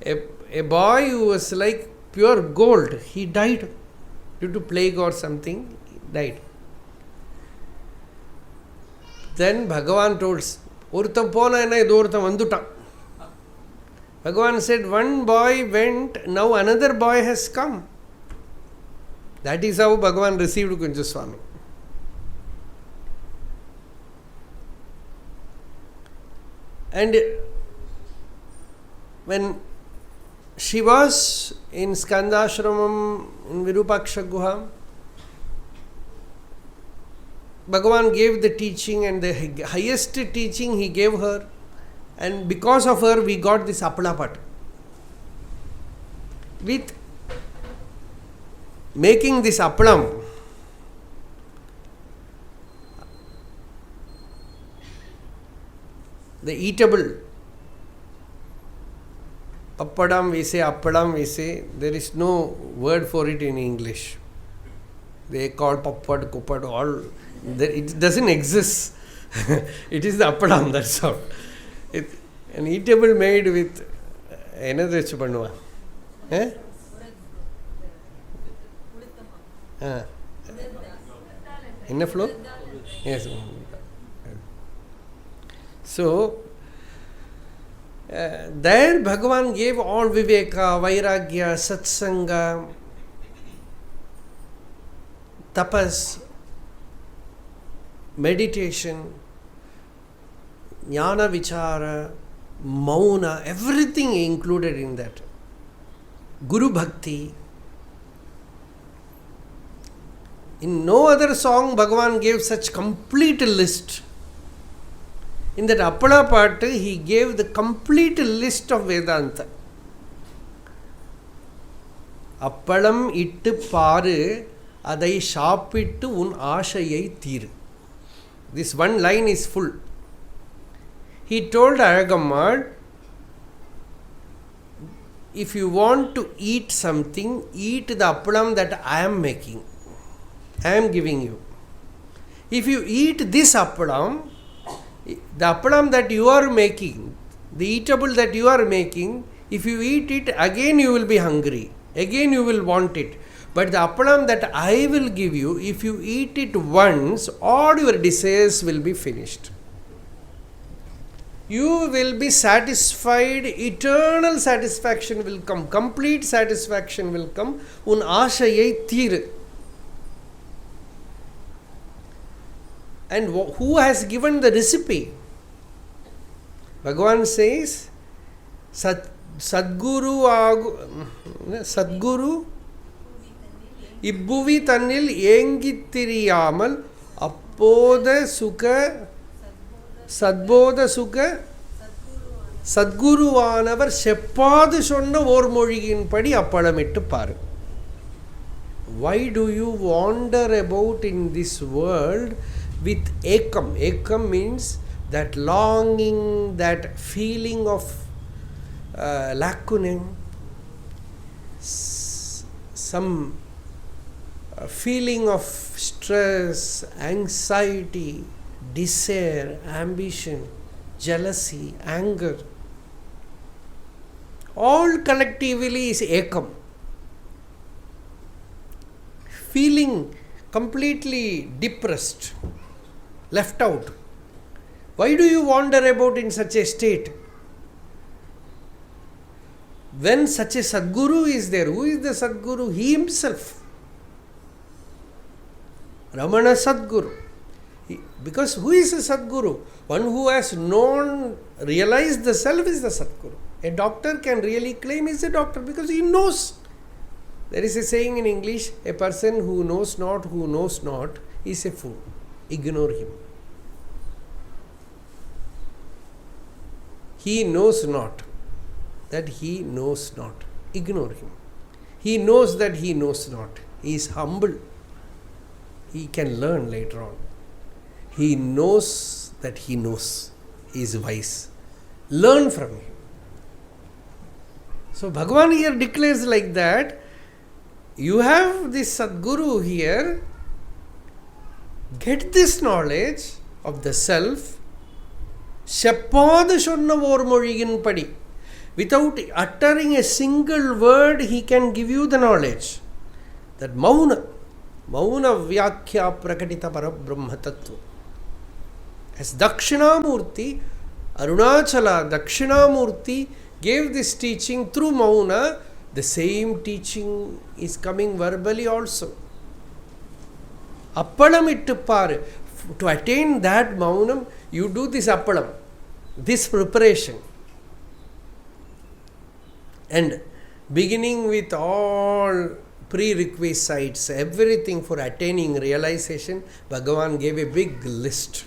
A boy who was like pure gold, he died due to plague or something, he died. Then Bhagavan told, Urtham pona enna idortham vandutan. Bhagavan said, one boy went, now another boy has come. That is how Bhagavan received Kunju Swami. And when she was in Skandashramam in Virupaksha Guha, Bhagavan gave the teaching, and the highest teaching he gave her, and because of her we got this Appalapat. With making this appalam, the eatable, pappadam we say, appadam we say, there is no word for it in English. They call pappad, kuppad, all. It doesn't exist. It is the appadam, that's all. An eatable made with another chupanua. In the flow? Yes. So, there Bhagavan gave all viveka, vairagya, satsanga, tapas, meditation, jnana vichara, mauna, everything included in that. Guru bhakti. In no other song Bhagavan gave such complete list. In that Appala part, he gave the complete list of Vedanta. Appalam ittu paru, adai shaapittu un aashayai theeru. This one line is full. He told Azhagammal, if you want to eat something, eat the appalam that I am making. I am giving you. If you eat this appalam, the appalam that you are making, the eatable that you are making, if you eat it, again you will be hungry. Again you will want it. But the appalam that I will give you, if you eat it once, all your desires will be finished. You will be satisfied, eternal satisfaction will come, complete satisfaction will come. Un aashayai theeru. And who has given the recipe? Bhagavan says, Sadguru Ibbuvi Tannil Yengithiriyamal Appoda Sukha Sadboda Sukha Sadguruvaanavar Seppadu Sonna Or Mozhiyin Padi Appalamittu Paru. Why do you wander about in this world with ekam? Ekam means that longing, that feeling of lacunae, some feeling of stress, anxiety, desire, ambition, jealousy, anger. All collectively is ekam. Feeling completely depressed, left out. Why do you wander about in such a state? When such a Sadguru is there, who is the Sadguru? He himself. Ramana Sadguru. Because who is a Sadguru? One who has known, realized the self is the Sadguru. A doctor can really claim he is a doctor because he knows. There is a saying in English, a person who knows not is a fool. Ignore him. He knows not that he knows not. Ignore him. He knows that he knows not. He is humble. he can learn later on. He knows that he knows. He is wise. Learn from him. So Bhagavan here declares like that, you have this Sadguru here, get this knowledge of the self, Sheppad Shonnavor Mozhiyin Padi. Without uttering a single word, he can give you the knowledge. That Mauna Vyakhya Prakatita Parabrahma Tattva. As Dakshinamurti, Arunachala Dakshinamurti gave this teaching through Mauna, the same teaching is coming verbally also. Appalam ittupparu. To attain that Maunam, you do this Appalam, this preparation. And beginning with all prerequisites, everything for attaining realization, Bhagavan gave a big list.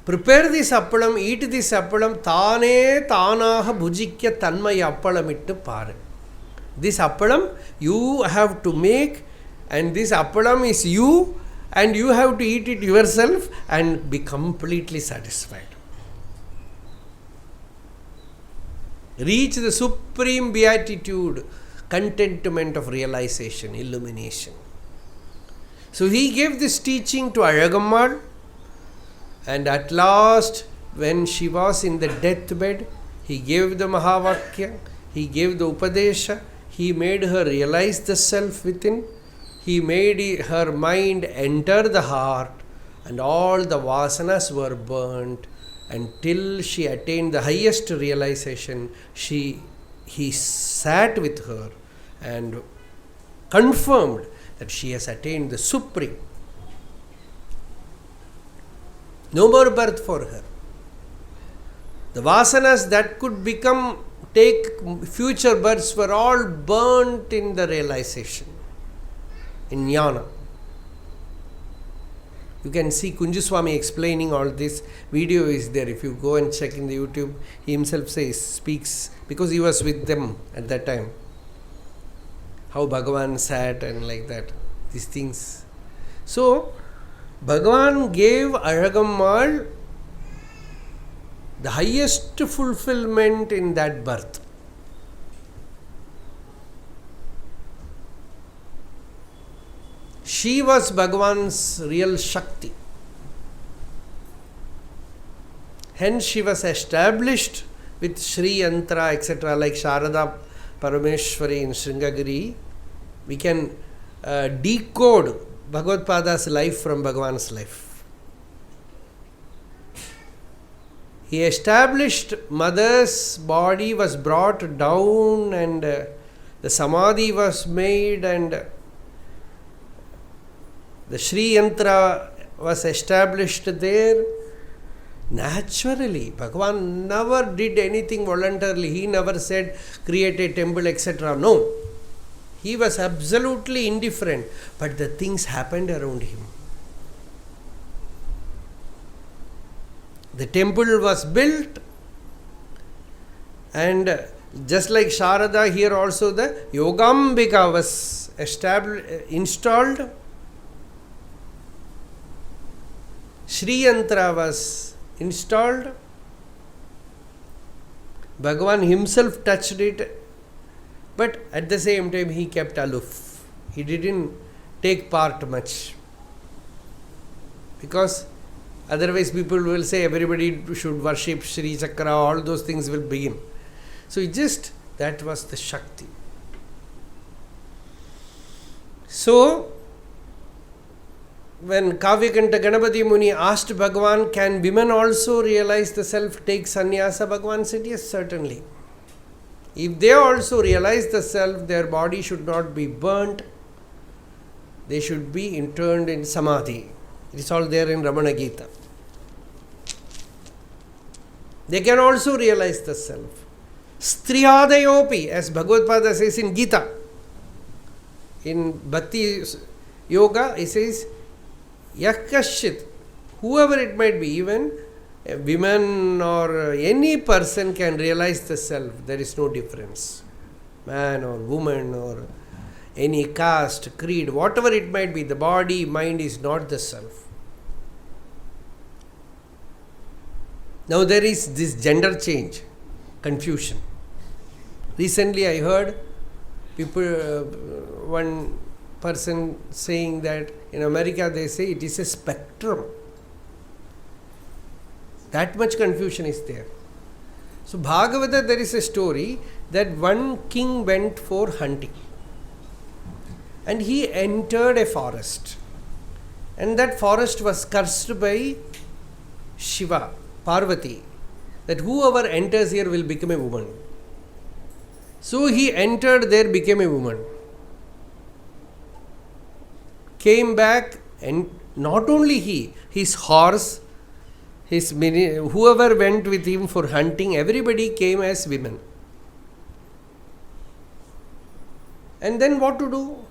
Prepare this appalam, eat this appalam, thane thanaha bhujikya tanmaya appalam ittu paru. This appalam you have to make, and this appalam is you, and you have to eat it yourself and be completely satisfied. Reach the supreme beatitude, contentment of realization, illumination. So he gave this teaching to Azhagammal, and at last, when she was in the deathbed, he gave the Mahavakya, he gave the Upadesha, he made her realize the self within, he made her mind enter the heart, and all the vasanas were burnt. Until she attained the highest realization, he sat with her and confirmed that she has attained the supreme. No more birth for her. The vasanas that could take future births were all burnt in the realization, in jnana. You can see Kunju Swami explaining all this. Video is there. If you go and check in the YouTube, he himself speaks, because he was with them at that time. How Bhagavan sat and like that. These things. So, Bhagavan gave Azhagammal the highest fulfillment in that birth. She was Bhagavan's real Shakti. Hence she was established with Sri Yantra, etc. Like Sharada Parameshwari in Sringagiri. We can decode Bhagavad Pada's life from Bhagavan's life. He established mother's body was brought down, and the Samadhi was made, and the Sri Yantra was established there. Naturally, Bhagavan never did anything voluntarily. He never said, create a temple, etc. No. He was absolutely indifferent. But the things happened around him. The temple was built, and just like Sharada, here also the Yogambika was installed. Sri Yantra was installed. Bhagavan himself touched it, but at the same time he kept aloof. He didn't take part much, because otherwise people will say everybody should worship Sri Chakra, all those things will begin. So that was the Shakti. So when Kavyakanta Ganapati Muni asked Bhagavan, can women also realize the self, take sannyasa? Bhagavan said, yes, certainly. If they also realize the self, their body should not be burnt. They should be interned in samadhi. It is all there in Ramana Gita. They can also realize the self. Striyadayopi, as Bhagavad Pada says in Gita. In Bhakti Yoga, he says, Yakashit, whoever it might be, even a woman or any person can realize the self. There is no difference. Man or woman or any caste, creed, whatever it might be, the body, mind is not the self. Now there is this gender change, confusion. Recently I heard people, one person saying that in America they say it is a spectrum. That much confusion is there. So Bhagavata, there is a story that one king went for hunting and he entered a forest, and that forest was cursed by Shiva, Parvati, that whoever enters here will become a woman. So he entered there, became a woman, came back, and not only he, his horse, whoever went with him for hunting, everybody came as women. And then what to do?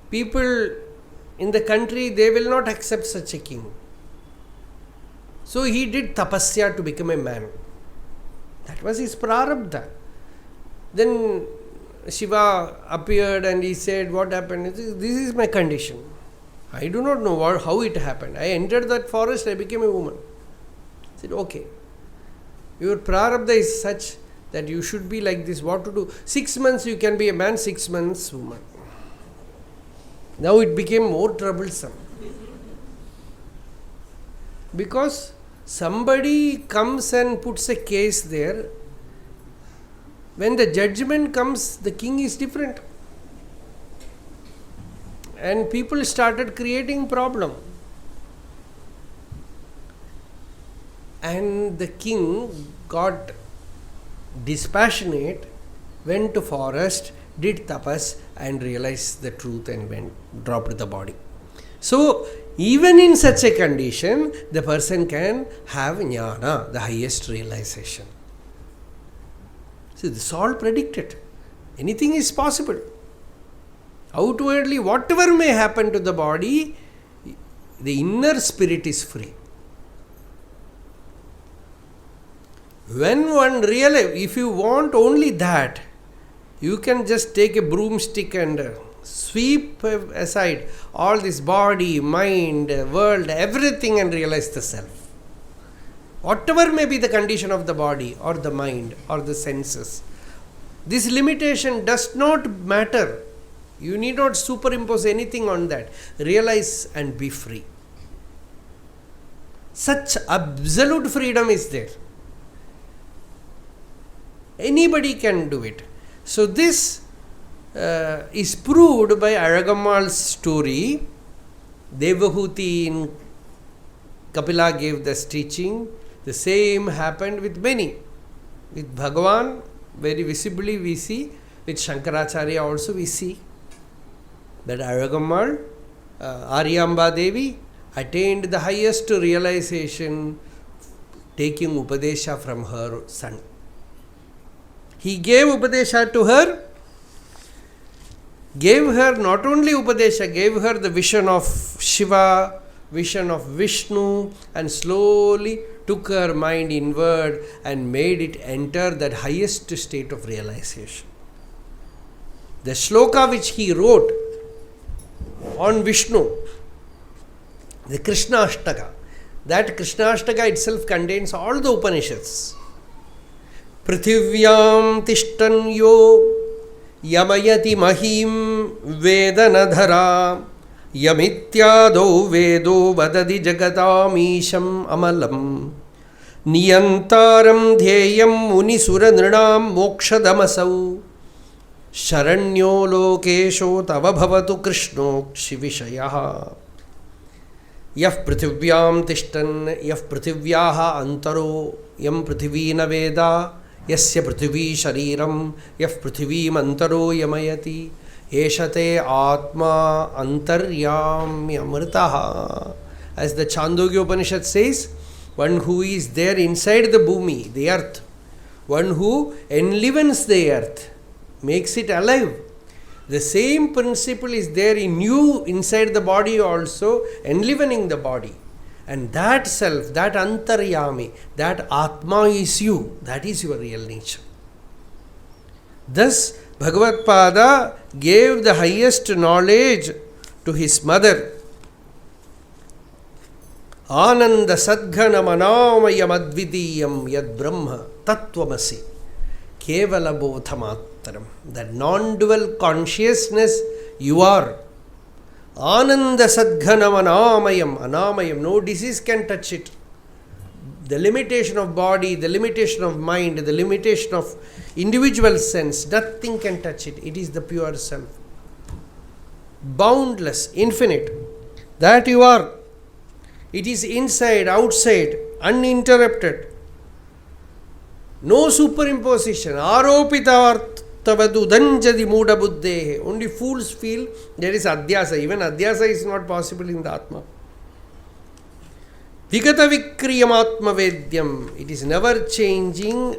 People in the country, they will not accept such a king. So he did tapasya to become a man. That was his prarabdha. Then Shiva appeared and he said, what happened? This is my condition. I do not know how it happened. I entered that forest, I became a woman. I said, okay. Your prarabdha is such that you should be like this. What to do? 6 months you can be a man, 6 months woman. Now it became more troublesome. Because somebody comes and puts a case there. When the judgment comes, the king is different. And people started creating problem. And the king got dispassionate, went to forest, did tapas and realized the truth and dropped the body. So, even in such a condition, the person can have jnana, the highest realization. So, this is all predicted. Anything is possible. Outwardly, whatever may happen to the body, the inner spirit is free. When one realizes, if you want only that, you can just take a broomstick and sweep aside all this body, mind, world, everything and realize the self. Whatever may be the condition of the body or the mind or the senses, this limitation does not matter. You need not superimpose anything on that. Realize and be free. Such absolute freedom is there. Anybody can do it. So this is proved by Azhagammal's story. Devahuti in Kapila gave this teaching. The same happened with many. With Bhagavan, very visibly we see. With Sankaracharya also we see that Azhagammal, Aryamba Devi, attained the highest realization taking Upadesha from her son. He gave Upadesha to her, gave her not only Upadesha, gave her the vision of Shiva, vision of Vishnu, and slowly took her mind inward and made it enter that highest state of realization. The shloka which he wrote on Vishnu, the Krishna Ashtaka, that Krishna Ashtaka itself contains all the Upanishads. Prithivyam tishtan yo yamayati mahim vedanadhara yamityado vedo vadadi jagatamisham amalam niyantaram dhyeyam munisura nrinam mokshadamasau sharanyo lokesho tava bhavatu krishnokshi vishayaha yah prithivyam tishtan yah prithivyaha antaro yam prithivina veda yasya prithvi shariram yah prithivim antaro yamayati eshate atma antaryamyamritaha. As the Chandogya Upanishad says, one who is there inside the bhumi, the earth, one who enlivens the earth, makes it alive. The same principle is there in you, inside the body also, enlivening the body. And that self, that antaryami, that atma is you. That is your real nature. Thus, Bhagavad Pada gave the highest knowledge to his mother. Ananda Sadghana Manamayam Advidiyam Yad Brahma Tattvamasi Kevala Bodhamataram. That non-dual consciousness you are. Ananda Sadghana Manamayam. Anamayam. No disease can touch it. The limitation of body, the limitation of mind, the limitation of individual sense, nothing can touch it. It is the pure self. Boundless, infinite. That you are. It is inside, outside, uninterrupted. No superimposition. Aropitavartavadu danjadi muda buddhe. Only fools feel there is adhyasa. Even adhyasa is not possible in the Atma. Vigata vikriyamatma vedyam. It is never changing,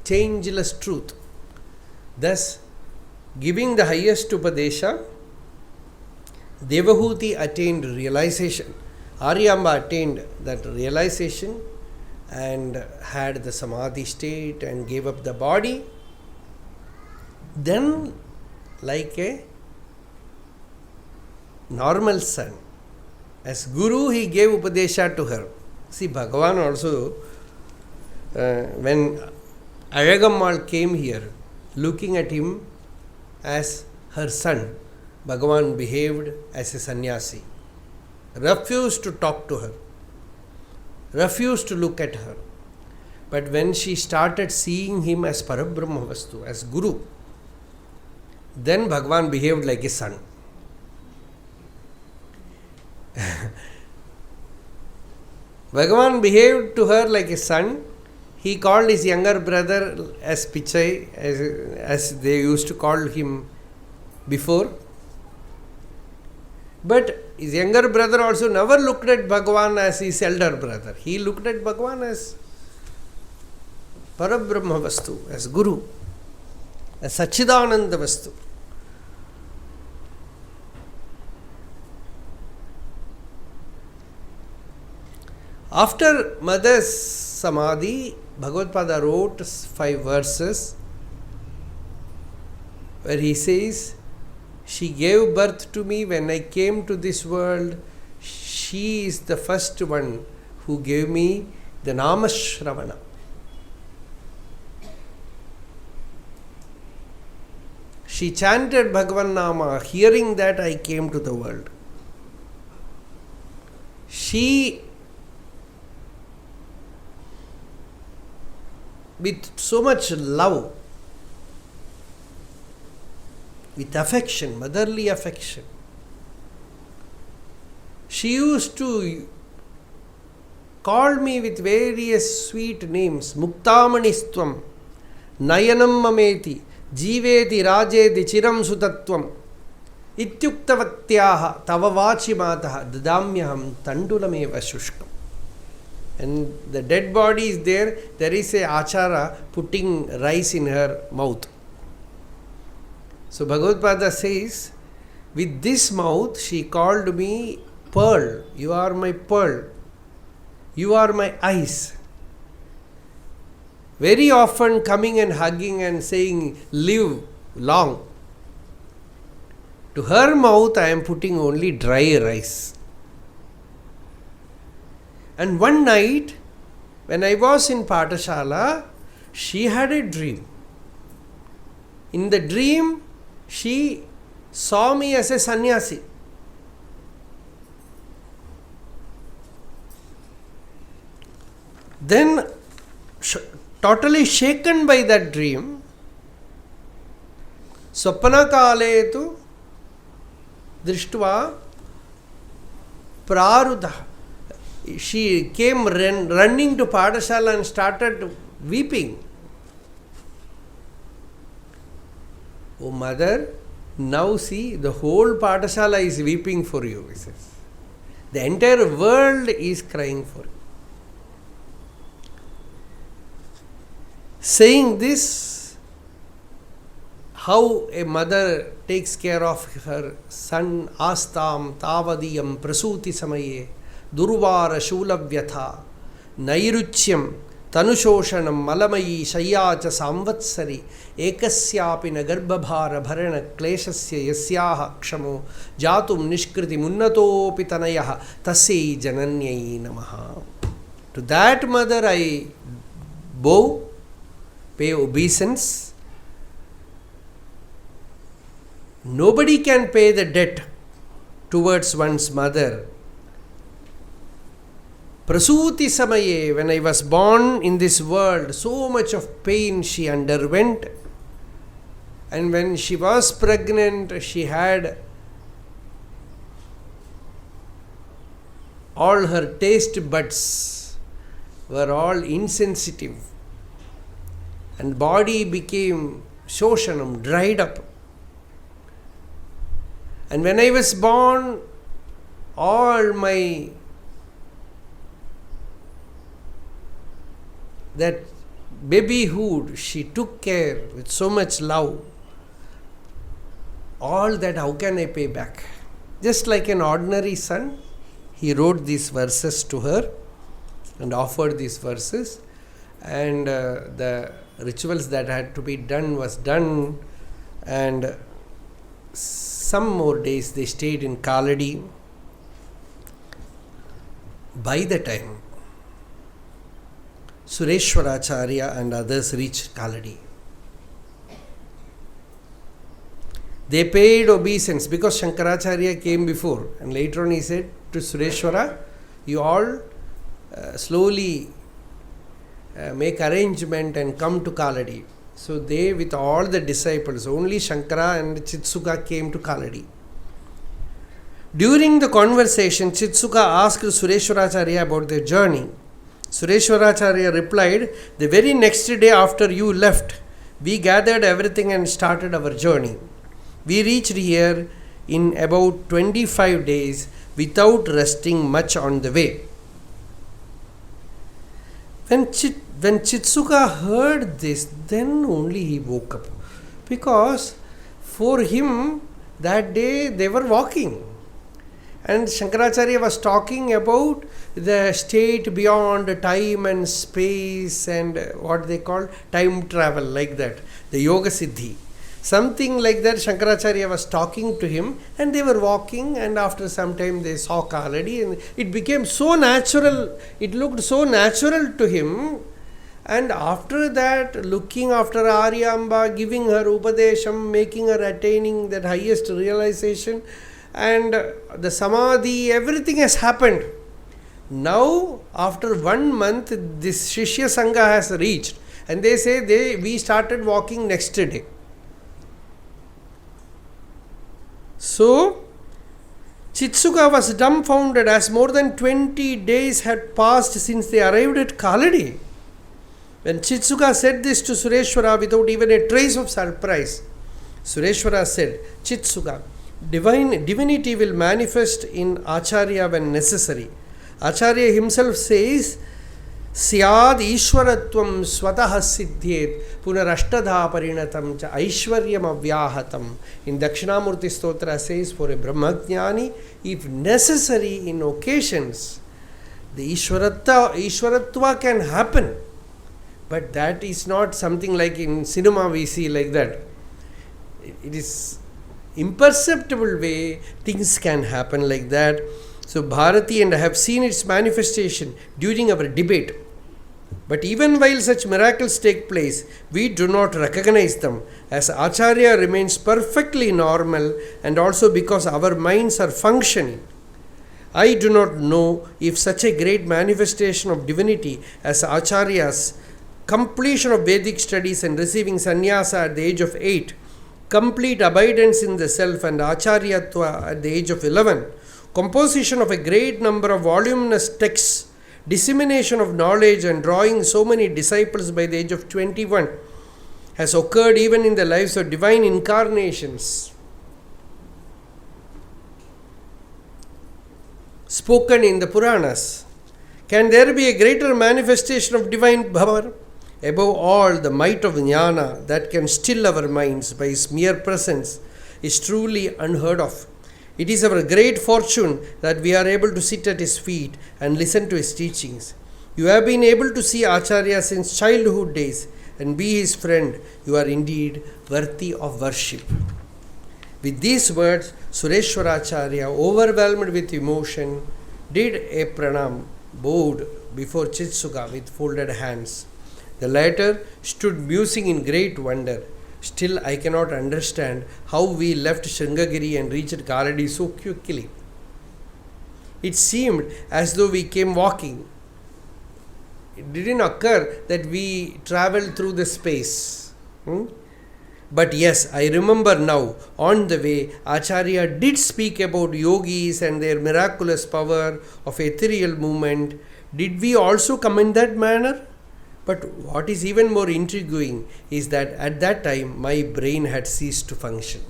changeless truth. Thus, giving the highest Upadesha, Devahuti attained realization. Aryamba attained that realization and had the Samadhi state and gave up the body. Then, like a normal son, as Guru, he gave Upadesha to her. See, Bhagavan also, when Azhagammal came here, looking at him as her son, Bhagavan behaved as a sannyasi, refused to talk to her, refused to look at her. But when she started seeing him as Parabrahma Vastu, as Guru, then Bhagavan behaved like a son. Bhagavan behaved to her like a son. He called his younger brother as Pichai, as they used to call him before. But his younger brother also never looked at Bhagavan as his elder brother. He looked at Bhagavan as Parabrahma Vastu, as Guru, as Sachidananda Vastu. After mother's Samadhi, Bhagavad Pada wrote 5 verses where he says, she gave birth to me when I came to this world. She is the first one who gave me the Namashravana. She chanted Bhagavan Nama. Hearing that, I came to the world. She, with so much love, with affection, motherly affection, she used to call me with various sweet names. Muktamanistvam, Nayanam Mameti, Jiveti Rajeti Chiram Sutatvam, Ityuktavaktyaha Tavavachi Mataha Dadamyaham Tandulameva Shushkam. And the dead body is there. There is a achara putting rice in her mouth. So Bhagavad Pada says, with this mouth she called me pearl. You are my pearl. You are my eyes. Very often coming and hugging and saying, live long. To her mouth I am putting only dry rice. And one night, when I was in Patashala, she had a dream. In the dream, she saw me as a sannyasi. Then, totally shaken by that dream, Swapana Kale tu Drishtva Prarudha. She came running to Padashala and started weeping. Oh mother, now see, the whole Padashala is weeping for you, he says. The entire world is crying for you. Saying this, how a mother takes care of her son, Astam, Tavadiyam, Prasuti Samaye, Durvara Shulavyatha, Nairuchyam, Tanushoshanam malamayi shayacha samvatsari ekasyapi na garbhabhara bharana kleshasya yasyaha kshamo jatum nishkriti munnatopi tanayaha tasei jananyai namaha. To that mother I bow, pay obeisance. Nobody can pay the debt towards one's mother. Prasuti samaye, when I was born in this world, so much of pain she underwent. And when she was pregnant, she had all her taste buds were all insensitive. And body became shoshanam, dried up. And when I was born, all my that babyhood, she took care with so much love. All that, how can I pay back? Just like an ordinary son, he wrote these verses to her and offered these verses. And the rituals that had to be done was done. And some more days they stayed in Kaladi. By the time Sureshwaracharya and others reached Kaladi, they paid obeisance because Sankaracharya came before, and later on he said to Sureshwara, you all slowly make arrangement and come to Kaladi. So they, with all the disciples, only Shankara and Chitsuka came to Kaladi. During the conversation, Chitsuka asked Sureshwaracharya about their journey. Sureshwaracharya replied, the very next day after you left, we gathered everything and started our journey. We reached here in about 25 days without resting much on the way. When Chitsuka heard this, then only he woke up. Because for him, that day they were walking. And Sankaracharya was talking about the state beyond time and space and what they call time travel, like that, the Yoga Siddhi. Something like that Sankaracharya was talking to him, and they were walking, and after some time they saw Kaladi, and it became so natural, it looked so natural to him. And after that, looking after Aryamba, giving her Upadesham, making her attaining that highest realization, and the Samadhi, everything has happened. Now, after 1 month, this Shishya Sangha has reached, and they say we started walking next day. So, Chitsuka was dumbfounded as more than 20 days had passed since they arrived at Kaladi. When Chitsuka said this to Sureshwara without even a trace of surprise, Sureshwara said, Chitsuka, divinity will manifest in Acharya when necessary. Acharya himself says, Syad Ishwaratvam Swataha Siddhyet Punarashtadha Parinatam Cha Aishwaryam Avyahatam. In Dakshinamurti Stotra says, for a Brahmajnani, if necessary in occasions, the Ishwaratva can happen. But that is not something like in cinema we see like that. It is imperceptible way things can happen like that. So Bharati, and I have seen its manifestation during our debate. But even while such miracles take place, we do not recognize them, as Acharya remains perfectly normal, and also because our minds are functioning. I do not know if such a great manifestation of divinity as Acharya's completion of Vedic studies and receiving sannyasa at the age of 8, complete abidance in the self and acharyatva at the age of 11, composition of a great number of voluminous texts, dissemination of knowledge and drawing so many disciples by the age of 21 has occurred even in the lives of divine incarnations spoken in the Puranas. Can there be a greater manifestation of divine power? Above all, the might of Jnana that can still our minds by his mere presence is truly unheard of. It is our great fortune that we are able to sit at his feet and listen to his teachings. You have been able to see Acharya since childhood days and be his friend. You are indeed worthy of worship. With these words, Sureshwaracharya, overwhelmed with emotion, did a pranam, bowed before Chitsuga with folded hands. The latter stood musing in great wonder. Still, I cannot understand how we left Sringagiri and reached Kaladi so quickly. It seemed as though we came walking. It didn't occur that we traveled through the space. But yes, I remember now, on the way, Acharya did speak about yogis and their miraculous power of ethereal movement. Did we also come in that manner? But what is even more intriguing is that at that time my brain had ceased to function.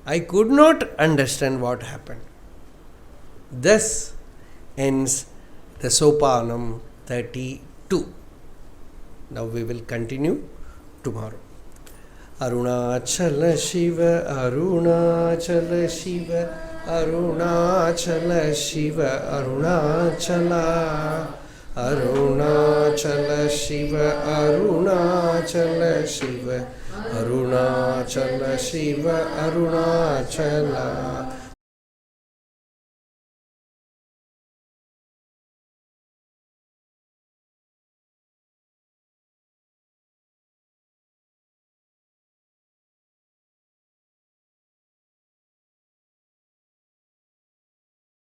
I could not understand what happened. Thus ends the Sopanam 32. Now we will continue tomorrow. Arunachala Shiva, Arunachala Shiva, Arunachala Shiva, Arunachala, Arunachala Shiva, Arunachala Shiva, Arunachala Shiva, Arunachala,